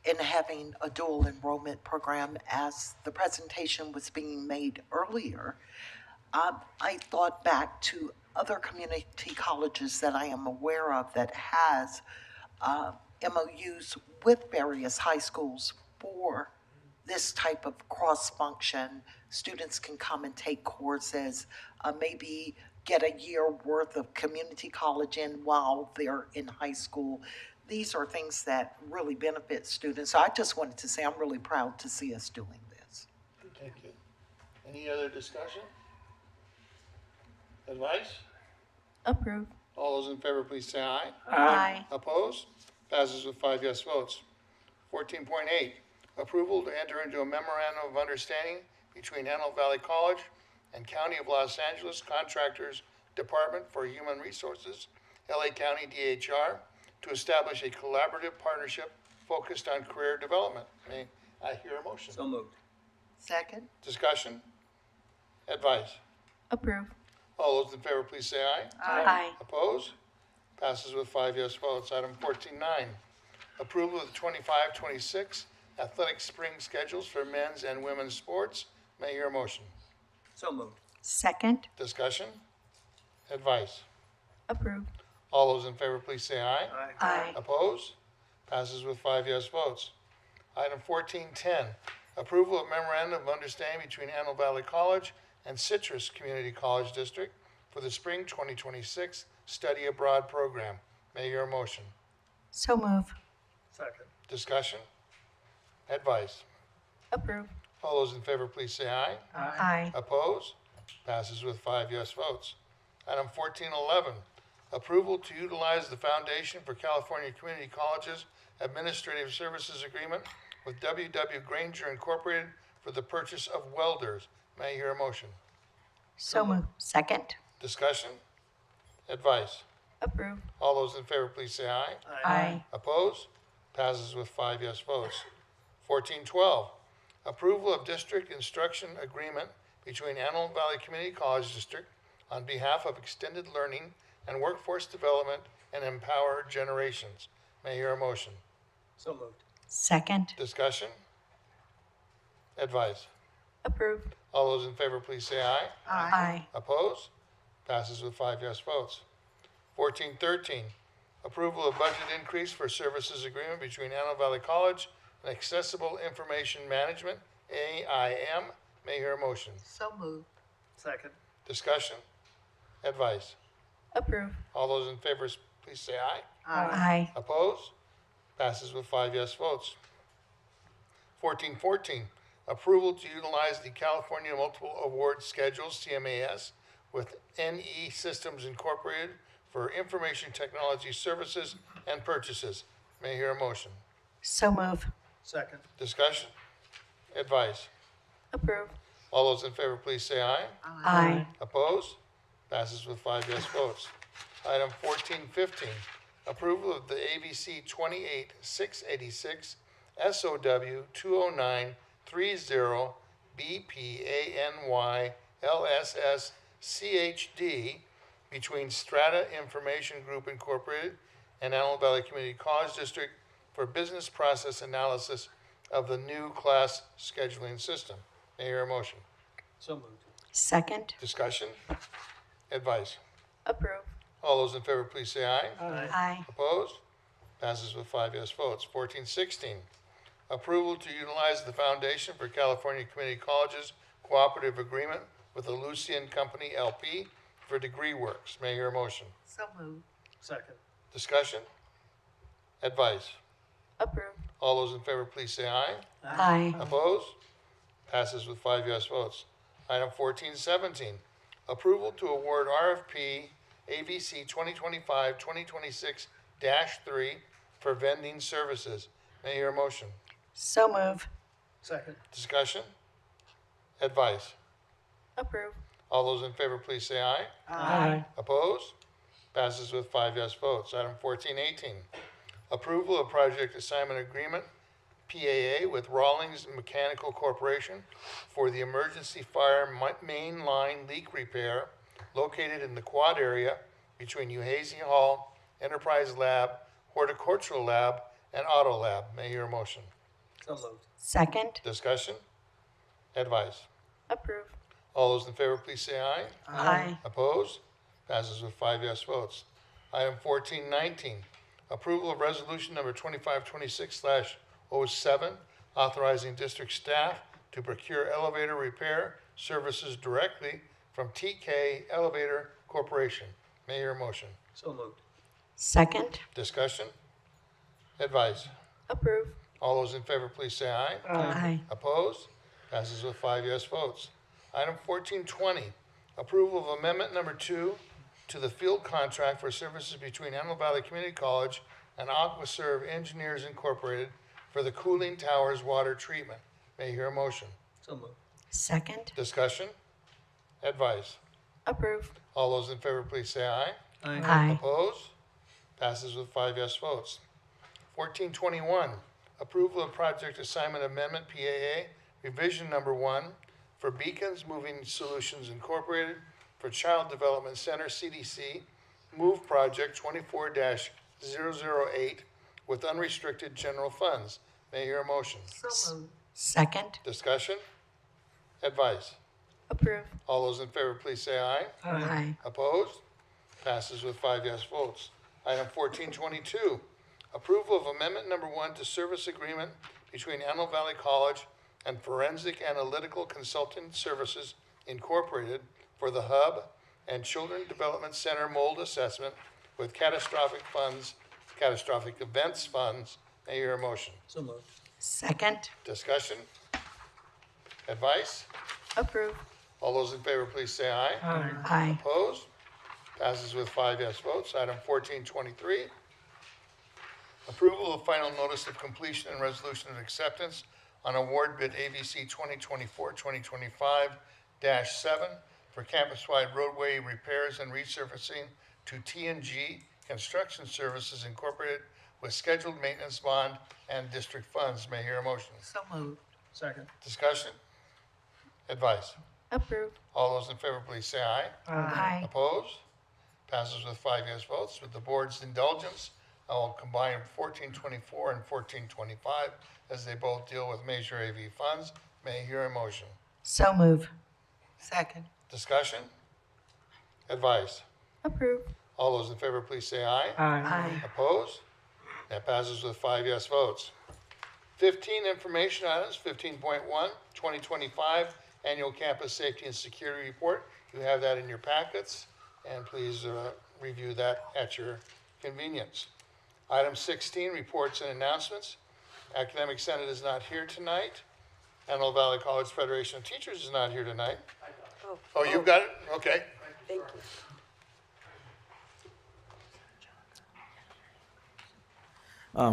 in having a dual enrollment program. As the presentation was being made earlier, I thought back to other community colleges that I am aware of that has MOUs with various high schools for this type of cross-function. Students can come and take courses, maybe get a year worth of community college in while they're in high school. These are things that really benefit students. So I just wanted to say I'm really proud to see us doing this. Thank you. Any other discussion? Advice? Approve. All those in favor, please say aye. Aye. Opposed? Passes with 5 yes votes. 14.8, approval to enter into a memorandum of understanding between Antelope Valley College and County of Los Angeles Contractors Department for Human Resources, LA County DHR, to establish a collaborative partnership focused on career development. May I hear a motion? So moved. Second. Discussion? Advice? Approve. All those in favor, please say aye. Aye. Opposed? Passes with 5 yes votes. Item 14.9, approval of the 25-26 athletic spring schedules for men's and women's sports. May I hear a motion? So moved. Second. Discussion? Advice? Approve. All those in favor, please say aye. Aye. Opposed? Passes with 5 yes votes. Item 14.10, approval of memorandum of understanding between Antelope Valley College and Citrus Community College District for the spring 2026 study abroad program. May I hear a motion? So move. Second. Discussion? Advice? Approve. All those in favor, please say aye. Aye. Opposed? Passes with 5 yes votes. Item 14.11, approval to utilize the Foundation for California Community Colleges Administrative Services Agreement with W.W. Granger Incorporated for the purchase of welders. May I hear a motion? So move. Second. Discussion? Advice? Approve. All those in favor, please say aye. Aye. Opposed? Passes with 5 yes votes. 1412, approval of district instruction agreement between Antelope Valley Community College District on behalf of extended learning and workforce development and empower generations. May I hear a motion? So moved. Second. Discussion? Advice? Approve. All those in favor, please say aye. Aye. Opposed? Passes with 5 yes votes. 1413, approval of budget increase for services agreement between Antelope Valley College and Accessible Information Management, AIM. May I hear a motion? So moved. Second. Discussion? Advice? Approve. All those in favor, please say aye. Aye. Opposed? Passes with 5 yes votes. 1414, approval to utilize the California Multiple Award Schedule, CMAS, with NE Systems Incorporated for information technology services and purchases. May I hear a motion? So move. Second. Discussion? Advice? Approve. All those in favor, please say aye. Aye. Opposed? Passes with 5 yes votes. Item 1415, approval of the AVC 28686 SOW 20930 BPANY LSS CHD between Strata Information Group Incorporated and Antelope Valley Community College District for business process analysis of the new class scheduling system. May I hear a motion? So moved. Second. Discussion? Advice? Approve. All those in favor, please say aye. Aye. Opposed? Passes with 5 yes votes. 1416, approval to utilize the Foundation for California Community Colleges Cooperative Agreement with the Lucian Company, LP, for degree works. May I hear a motion? So moved. Second. Discussion? Advice? Approve. All those in favor, please say aye. Aye. Opposed? Passes with 5 yes votes. Item 1417, approval to award RFP AVC 2025-2026-3 for vending services. May I hear a motion? So move. Second. Discussion? Advice? Approve. All those in favor, please say aye. Aye. Opposed? Passes with 5 yes votes. Item 1418, approval of project assignment agreement, PAA, with Rawlings Mechanical Corporation for the emergency fire main line leak repair located in the quad area between Uhazy Hall, Enterprise Lab, Horticultural Lab, and Auto Lab. May I hear a motion? So moved. Second. Discussion? Advice? Approve. All those in favor, please say aye. Aye. Opposed? Passes with 5 yes votes. Item 1419, approval of resolution number 2526/07, authorizing district staff to procure elevator repair services directly from TK Elevator Corporation. May I hear a motion? So moved. Second. Discussion? Advice? Approve. All those in favor, please say aye. Aye. Opposed? Passes with 5 yes votes. Item 1420, approval of amendment number 2 to the field contract for services between Antelope Valley Community College and AquaServe Engineers Incorporated for the cooling towers water treatment. May I hear a motion? So moved. Second. Discussion? Advice? Approve. All those in favor, please say aye. Aye. Opposed? Passes with 5 yes votes. 1421, approval of project assignment amendment, PAA, revision number 1 for Beacons Moving Solutions Incorporated for Child Development Center, CDC, Move Project 24-008 with unrestricted general funds. May I hear a motion? So moved. Second. Discussion? Advice? Approve. All those in favor, please say aye. Aye. Opposed? Passes with 5 yes votes. Item 1422, approval of amendment number 1 to service agreement between Antelope Valley College and Forensic Analytical Consulting Services Incorporated for the Hub and Children Development Center mold assessment with catastrophic events funds. May I hear a motion? So moved. Second. Discussion? Advice? Approve. All those in favor, please say aye. Aye. Opposed? Passes with 5 yes votes. Item 1423, approval of final notice of completion and resolution of acceptance on award bid AVC 2024-2025-7 for campus-wide roadway repairs and resurfacing to T&G Construction Services Incorporated with scheduled maintenance bond and district funds. May I hear a motion? So moved. Second. Discussion? Advice? Approve. All those in favor, please say aye. Aye. Opposed? Passes with 5 yes votes. With the board's indulgence, I will combine 1424 and 1425 as they both deal with major AV funds. May I hear a motion? So moved. Second. Discussion? Advice? Approve. All those in favor, please say aye. Aye. Opposed? That passes with 5 yes votes. 15 information items, 15.1, 2025 Annual Campus Safety and Security Report. You have that in your packets, and please review that at your convenience. Item 16, reports and announcements. Academic Senate is not here tonight. Antelope Valley College Federation of Teachers is not here tonight. Oh, you've got it? Okay. Thank you.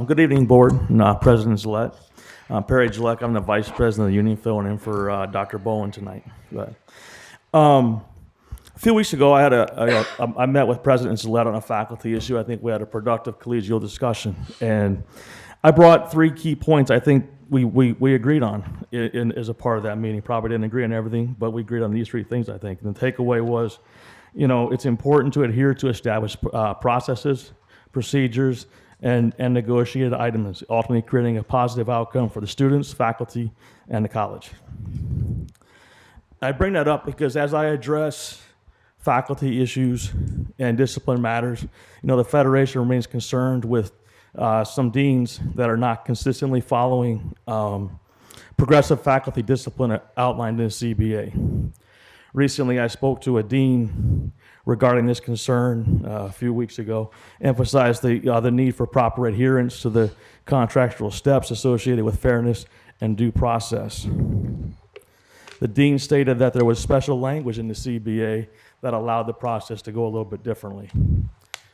Good evening, Board and President-elect. Perry Gillette, I'm the Vice President of the Union, filling in for Dr. Bowen tonight. A few weeks ago, I met with President Gillette on a faculty issue. I think we had a productive collegial discussion, and I brought 3 key points I think we agreed on as a part of that meeting. Probably didn't agree on everything, but we agreed on these 3 things, I think. And the takeaway was, it's important to adhere to established processes, procedures, and negotiated items, ultimately creating a positive outcome for the students, faculty, and the college. I bring that up because as I address faculty issues and discipline matters, the Federation remains concerned with some deans that are not consistently following progressive faculty discipline outlined in the CBA. Recently, I spoke to a dean regarding this concern a few weeks ago, emphasized the need for proper adherence to the contractual steps associated with fairness and due process. The dean stated that there was special language in the CBA that allowed the process to go a little bit differently.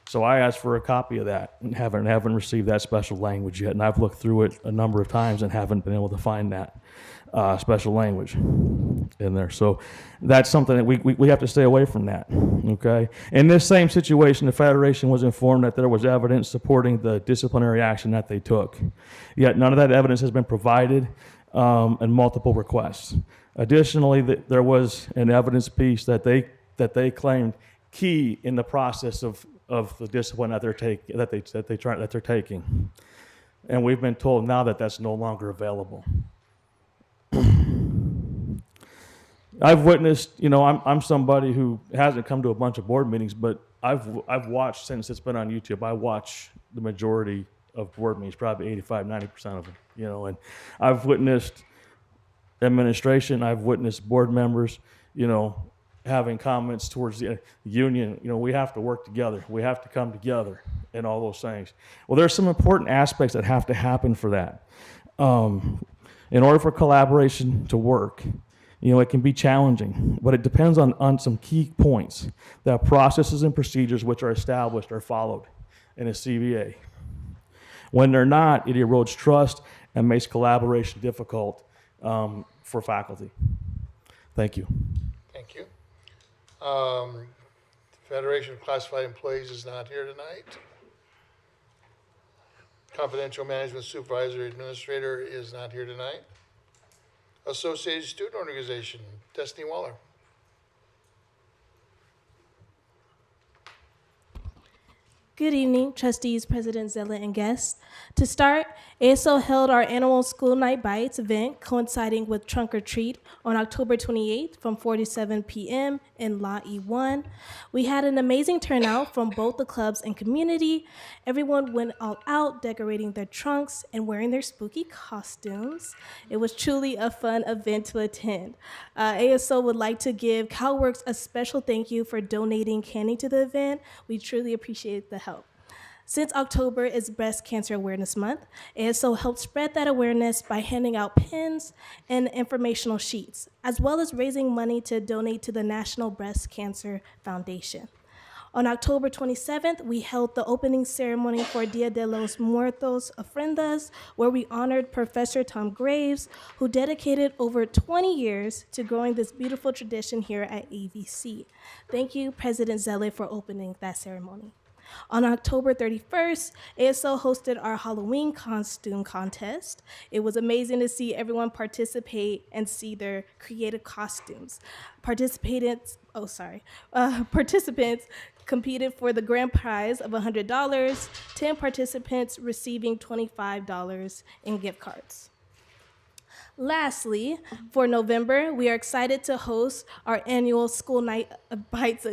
So I asked for a copy of that and haven't received that special language yet. And I've looked through it a number of times and haven't been able to find that special language in there. So that's something that we have to stay away from that, okay? In this same situation, the Federation was informed that there was evidence supporting the disciplinary action that they took. Yet none of that evidence has been provided in multiple requests. Additionally, there was an evidence piece that they claimed key in the process of the discipline that they're taking, and we've been told now that that's no longer available. I've witnessed, I'm somebody who hasn't come to a bunch of board meetings, but I've watched since it's been on YouTube. I watch the majority of board meetings, probably 85-90% of them, and I've witnessed administration, I've witnessed board members, having comments towards the union. We have to work together. We have to come together and all those things. Well, there's some important aspects that have to happen for that. In order for collaboration to work, it can be challenging, but it depends on some key points. That processes and procedures which are established are followed in a CBA. When they're not, it erodes trust and makes collaboration difficult for faculty. Thank you. Thank you. Federation of Classified Employees is not here tonight. Confidential Management Supervisor Administrator is not here tonight. Associated Student Organization, Destiny Waller. Good evening, trustees, president, zealot, and guests. To start, ASO held our annual School Night Bites event coinciding with Trunk or Treat on October 28th from 4 to 7 p.m. in La E1. We had an amazing turnout from both the clubs and community. Everyone went all out, decorating their trunks and wearing their spooky costumes. It was truly a fun event to attend. ASO would like to give CalWorks a special thank you for donating candy to the event. We truly appreciate the help. Since October is Breast Cancer Awareness Month, ASO helped spread that awareness by handing out pins and informational sheets, as well as raising money to donate to the National Breast Cancer Foundation. On October 27th, we held the opening ceremony for Dia de los Muertos Ofrendas, where we honored Professor Tom Graves, who dedicated over 20 years to growing this beautiful tradition here at AVC. Thank you, President Zeller, for opening that ceremony. On October 31st, ASO hosted our Halloween costume contest. It was amazing to see everyone participate and see their creative costumes. Participants competed for the grand prize of $100, 10 participants receiving $25 in gift cards. Lastly, for November, we are excited to host our annual school night bites.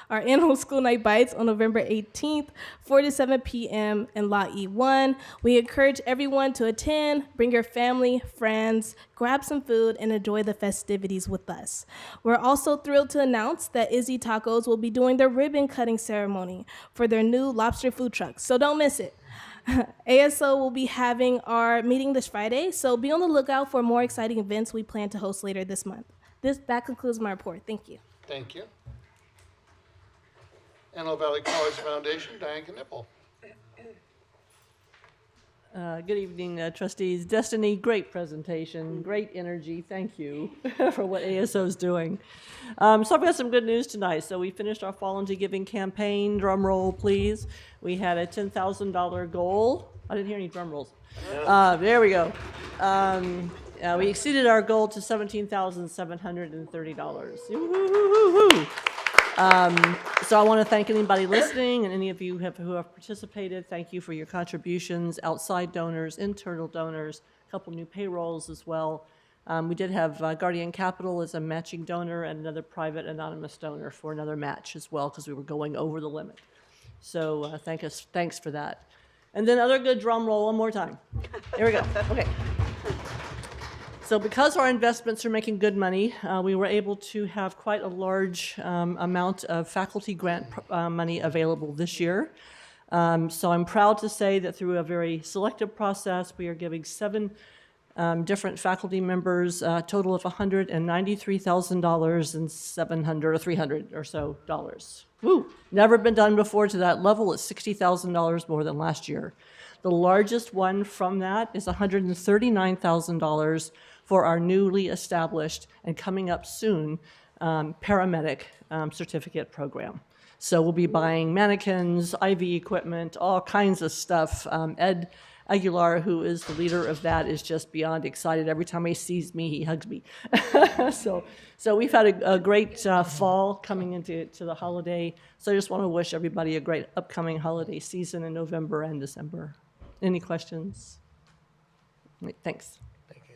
Our annual school night bites on November 18th, 4 to 7 p.m. in Lot E1. We encourage everyone to attend, bring your family, friends, grab some food, and enjoy the festivities with us. We're also thrilled to announce that Izzy Tacos will be doing their ribbon cutting ceremony for their new lobster food truck, so don't miss it. ASO will be having our meeting this Friday, so be on the lookout for more exciting events we plan to host later this month. That concludes my report. Thank you. Thank you. Antelope Valley College Foundation, Diane Knipple. Good evening, trustees. Destiny, great presentation, great energy. Thank you for what ASO is doing. So I've got some good news tonight. So we finished our Fall into Giving campaign. Drum roll, please. We had a $10,000 goal. I didn't hear any drum rolls. There we go. We exceeded our goal to $17,730. Woo-hoo-hoo-hoo-hoo. So I want to thank anybody listening and any of you who have participated. Thank you for your contributions, outside donors, internal donors, a couple new payrolls as well. We did have Guardian Capital as a matching donor and another private anonymous donor for another match as well because we were going over the limit. So thanks for that. And then other good drum roll one more time. Here we go. Okay. So because our investments are making good money, we were able to have quite a large amount of faculty grant money available this year. So I'm proud to say that through a very selective process, we are giving 7 different faculty members a total of $193,000 and $700 or $300 or so dollars. Woo! Never been done before to that level. It's $60,000 more than last year. The largest one from that is $139,000 for our newly established and coming up soon paramedic certificate program. So we'll be buying mannequins, IV equipment, all kinds of stuff. Ed Aguilar, who is the leader of that, is just beyond excited. Every time he sees me, he hugs me. So we've had a great fall coming into the holiday. So I just want to wish everybody a great upcoming holiday season in November and December. Any questions? Thanks. Thank you.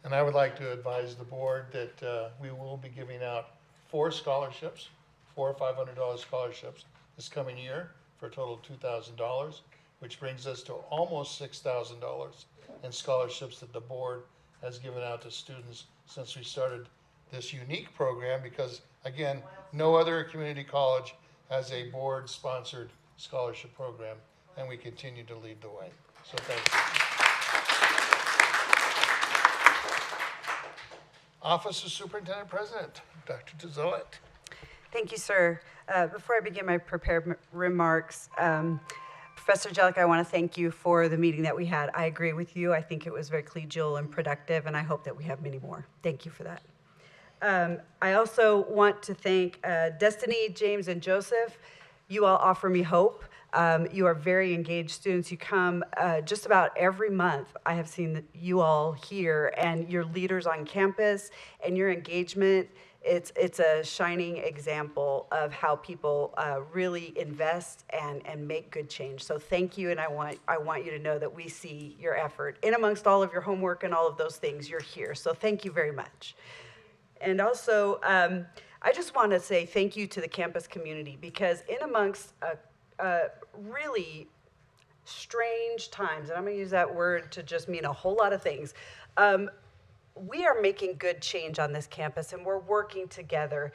And I would like to advise the board that we will be giving out 4 scholarships, $400 or $500 scholarships this coming year for a total of $2,000, which brings us to almost $6,000 in scholarships that the board has given out to students since we started this unique program because, again, no other community college has a board-sponsored scholarship program, and we continue to lead the way. So thank you. Office of Superintendent President, Dr. Dezellett. Thank you, sir. Before I begin my prepared remarks, Professor Jellick, I want to thank you for the meeting that we had. I agree with you. I think it was very collegial and productive, and I hope that we have many more. Thank you for that. I also want to thank Destiny, James, and Joseph. You all offer me hope. You are very engaged students. You come just about every month. I have seen you all here and your leaders on campus and your engagement. It's a shining example of how people really invest and make good change. So thank you, and I want you to know that we see your effort. In amongst all of your homework and all of those things, you're here. So thank you very much. And also, I just want to say thank you to the campus community because in amongst really strange times, and I'm going to use that word to just mean a whole lot of things, we are making good change on this campus and we're working together.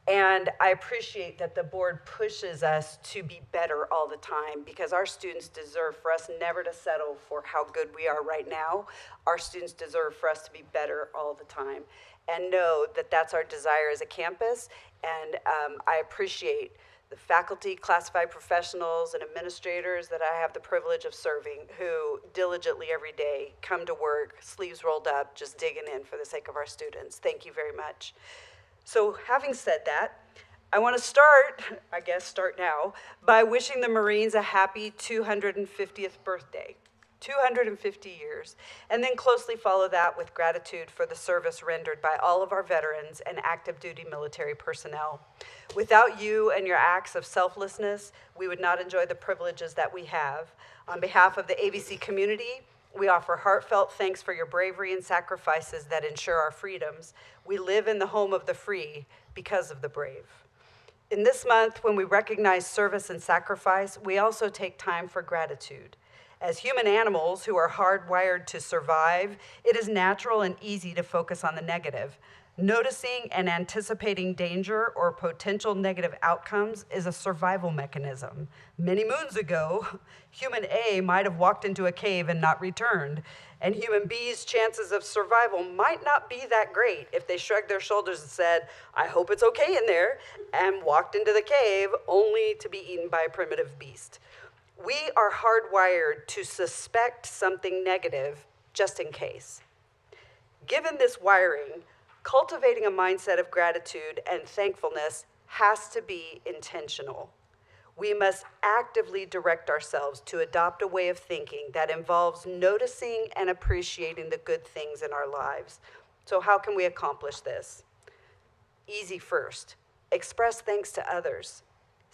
And I appreciate that the board pushes us to be better all the time because our students deserve for us never to settle for how good we are right now. Our students deserve for us to be better all the time and know that that's our desire as a campus. And I appreciate the faculty, classified professionals, and administrators that I have the privilege of serving who diligently every day come to work, sleeves rolled up, just digging in for the sake of our students. Thank you very much. So having said that, I want to start now, by wishing the Marines a happy 250th birthday. 250 years, and then closely follow that with gratitude for the service rendered by all of our veterans and active duty military personnel. Without you and your acts of selflessness, we would not enjoy the privileges that we have. On behalf of the AVC community, we offer heartfelt thanks for your bravery and sacrifices that ensure our freedoms. We live in the home of the free because of the brave. In this month, when we recognize service and sacrifice, we also take time for gratitude. As human animals who are hardwired to survive, it is natural and easy to focus on the negative. Noticing and anticipating danger or potential negative outcomes is a survival mechanism. Many moons ago, human A might have walked into a cave and not returned, and human B's chances of survival might not be that great if they shrugged their shoulders and said, "I hope it's okay in there," and walked into the cave only to be eaten by a primitive beast. We are hardwired to suspect something negative just in case. Given this wiring, cultivating a mindset of gratitude and thankfulness has to be intentional. We must actively direct ourselves to adopt a way of thinking that involves noticing and appreciating the good things in our lives. So how can we accomplish this? Easy first. Express thanks to others.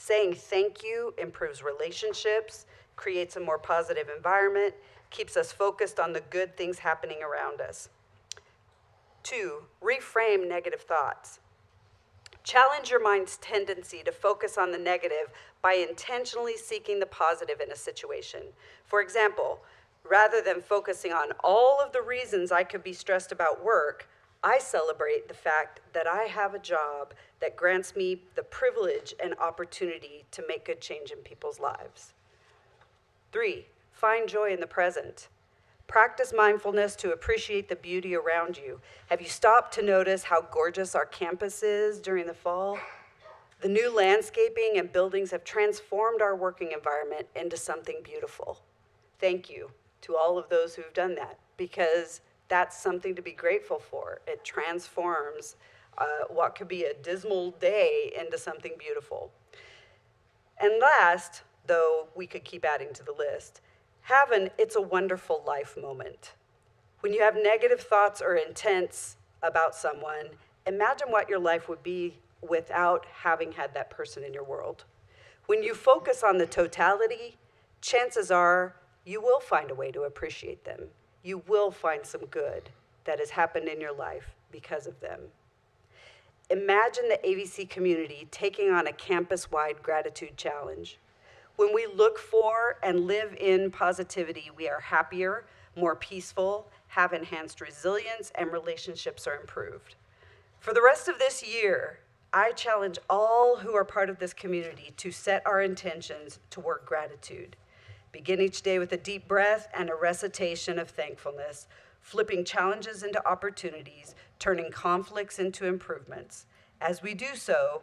Saying thank you improves relationships, creates a more positive environment, keeps us focused on the good things happening around us. 2, reframe negative thoughts. Challenge your mind's tendency to focus on the negative by intentionally seeking the positive in a situation. For example, rather than focusing on all of the reasons I could be stressed about work, I celebrate the fact that I have a job that grants me the privilege and opportunity to make good change in people's lives. 3, find joy in the present. Practice mindfulness to appreciate the beauty around you. Have you stopped to notice how gorgeous our campus is during the fall? The new landscaping and buildings have transformed our working environment into something beautiful. Thank you to all of those who've done that, because that's something to be grateful for. It transforms what could be a dismal day into something beautiful. And last, though we could keep adding to the list, have an "it's a wonderful life" moment. When you have negative thoughts or intents about someone, imagine what your life would be without having had that person in your world. When you focus on the totality, chances are you will find a way to appreciate them. You will find some good that has happened in your life because of them. Imagine the AVC community taking on a campus-wide gratitude challenge. When we look for and live in positivity, we are happier, more peaceful, have enhanced resilience, and relationships are improved. For the rest of this year, I challenge all who are part of this community to set our intentions toward gratitude. Begin each day with a deep breath and a recitation of thankfulness, flipping challenges into opportunities, turning conflicts into improvements. As we do so,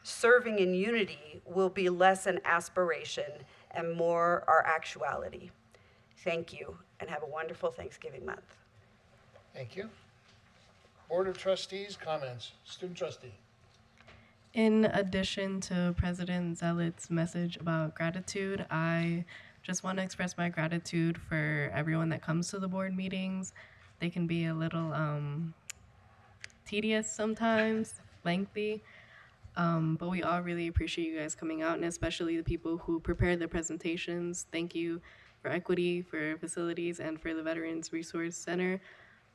serving in unity will be less an aspiration and more our actuality. Thank you, and have a wonderful Thanksgiving month. Thank you. Board of Trustees, comments. Student trustee. In addition to President Zealot's message about gratitude, I just want to express my gratitude for everyone that comes to the board meetings. They can be a little tedious sometimes, lengthy, but we all really appreciate you guys coming out, and especially the people who prepare the presentations. Thank you for Equity, for Facilities, and for the Veterans Resource Center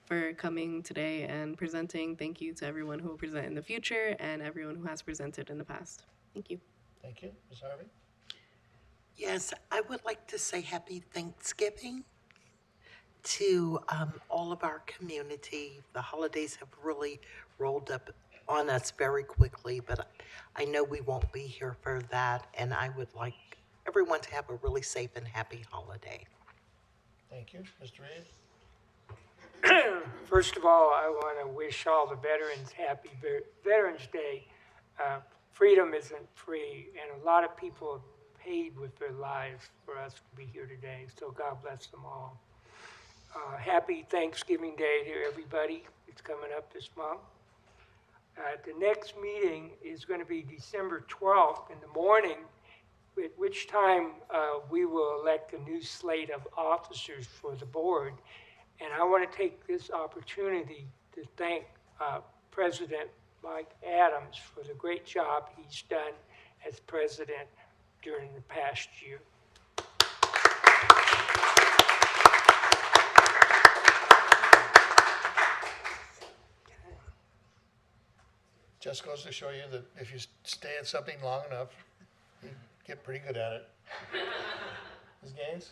for coming today and presenting. Thank you to everyone who will present in the future and everyone who has presented in the past. Thank you. Thank you. Ms. Harvey? Yes, I would like to say happy Thanksgiving to all of our community. The holidays have really rolled up on us very quickly, but I know we won't be here for that, and I would like everyone to have a really safe and happy holiday. Thank you. Mr. Reed? First of all, I want to wish all the veterans happy Veterans Day. Freedom isn't free, and a lot of people have paid with their lives for us to be here today, so God bless them all. Happy Thanksgiving Day to everybody. It's coming up this month. The next meeting is going to be December 12th in the morning, at which time we will elect a new slate of officers for the board. And I want to take this opportunity to thank President Mike Adams for the great job he's done as president during the past year. Just goes to show you that if you stay at something long enough, you get pretty good at it. Ms. Gaines?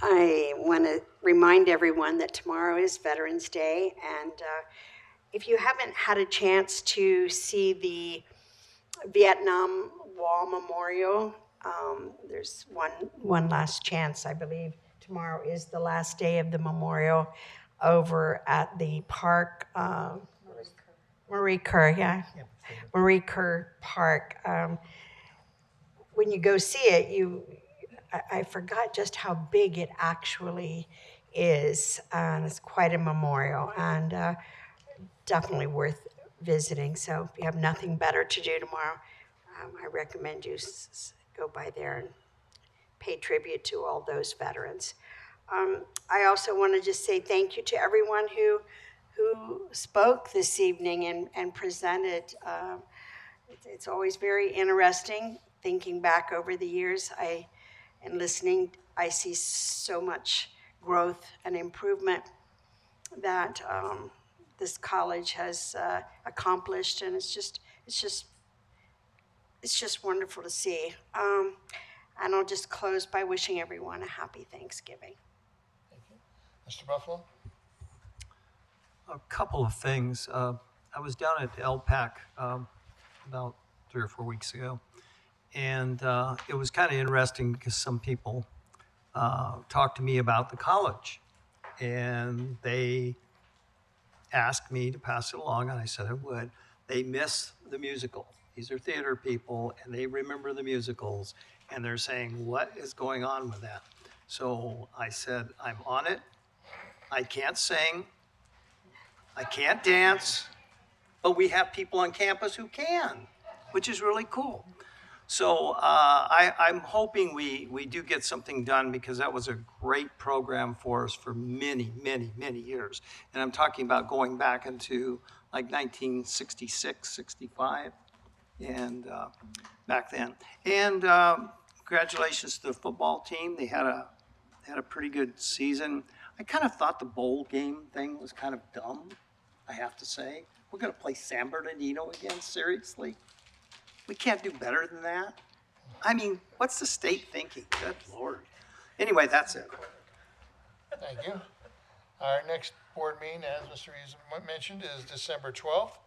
I want to remind everyone that tomorrow is Veterans Day, and if you haven't had a chance to see the Vietnam Wall Memorial, there's one last chance, I believe. Tomorrow is the last day of the memorial over at the park. Marie Kerr, yeah. Marie Kerr Park. When you go see it, I forgot just how big it actually is. And it's quite a memorial and definitely worth visiting. So if you have nothing better to do tomorrow, I recommend you go by there and pay tribute to all those veterans. I also want to just say thank you to everyone who spoke this evening and presented. It's always very interesting thinking back over the years and listening. I see so much growth and improvement that this college has accomplished, and it's just wonderful to see. And I'll just close by wishing everyone a happy Thanksgiving. Mr. Buffalo? A couple of things. I was down at LPAC about 3 or 4 weeks ago, and it was kind of interesting because some people talked to me about the college, and they asked me to pass it along, and I said I would. They miss the musical. These are theater people, and they remember the musicals, and they're saying, what is going on with that? So I said, I'm on it. I can't sing. I can't dance, but we have people on campus who can, which is really cool. So I'm hoping we do get something done, because that was a great program for us for many, many, many years. And I'm talking about going back into like 1966, 65, and back then. And congratulations to the football team. They had a pretty good season. I kind of thought the bowl game thing was kind of dumb, I have to say. We're going to play San Bernardino again, seriously? We can't do better than that? I mean, what's the state thinking? Good Lord. Anyway, that's it. Thank you. Our next board meeting, as Mr. Reeves mentioned, is December 12th,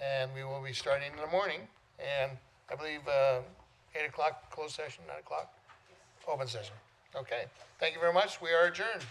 and we will be starting in the morning. And I believe 8 o'clock closed session, 9 o'clock open session. Okay. Thank you very much. We are adjourned.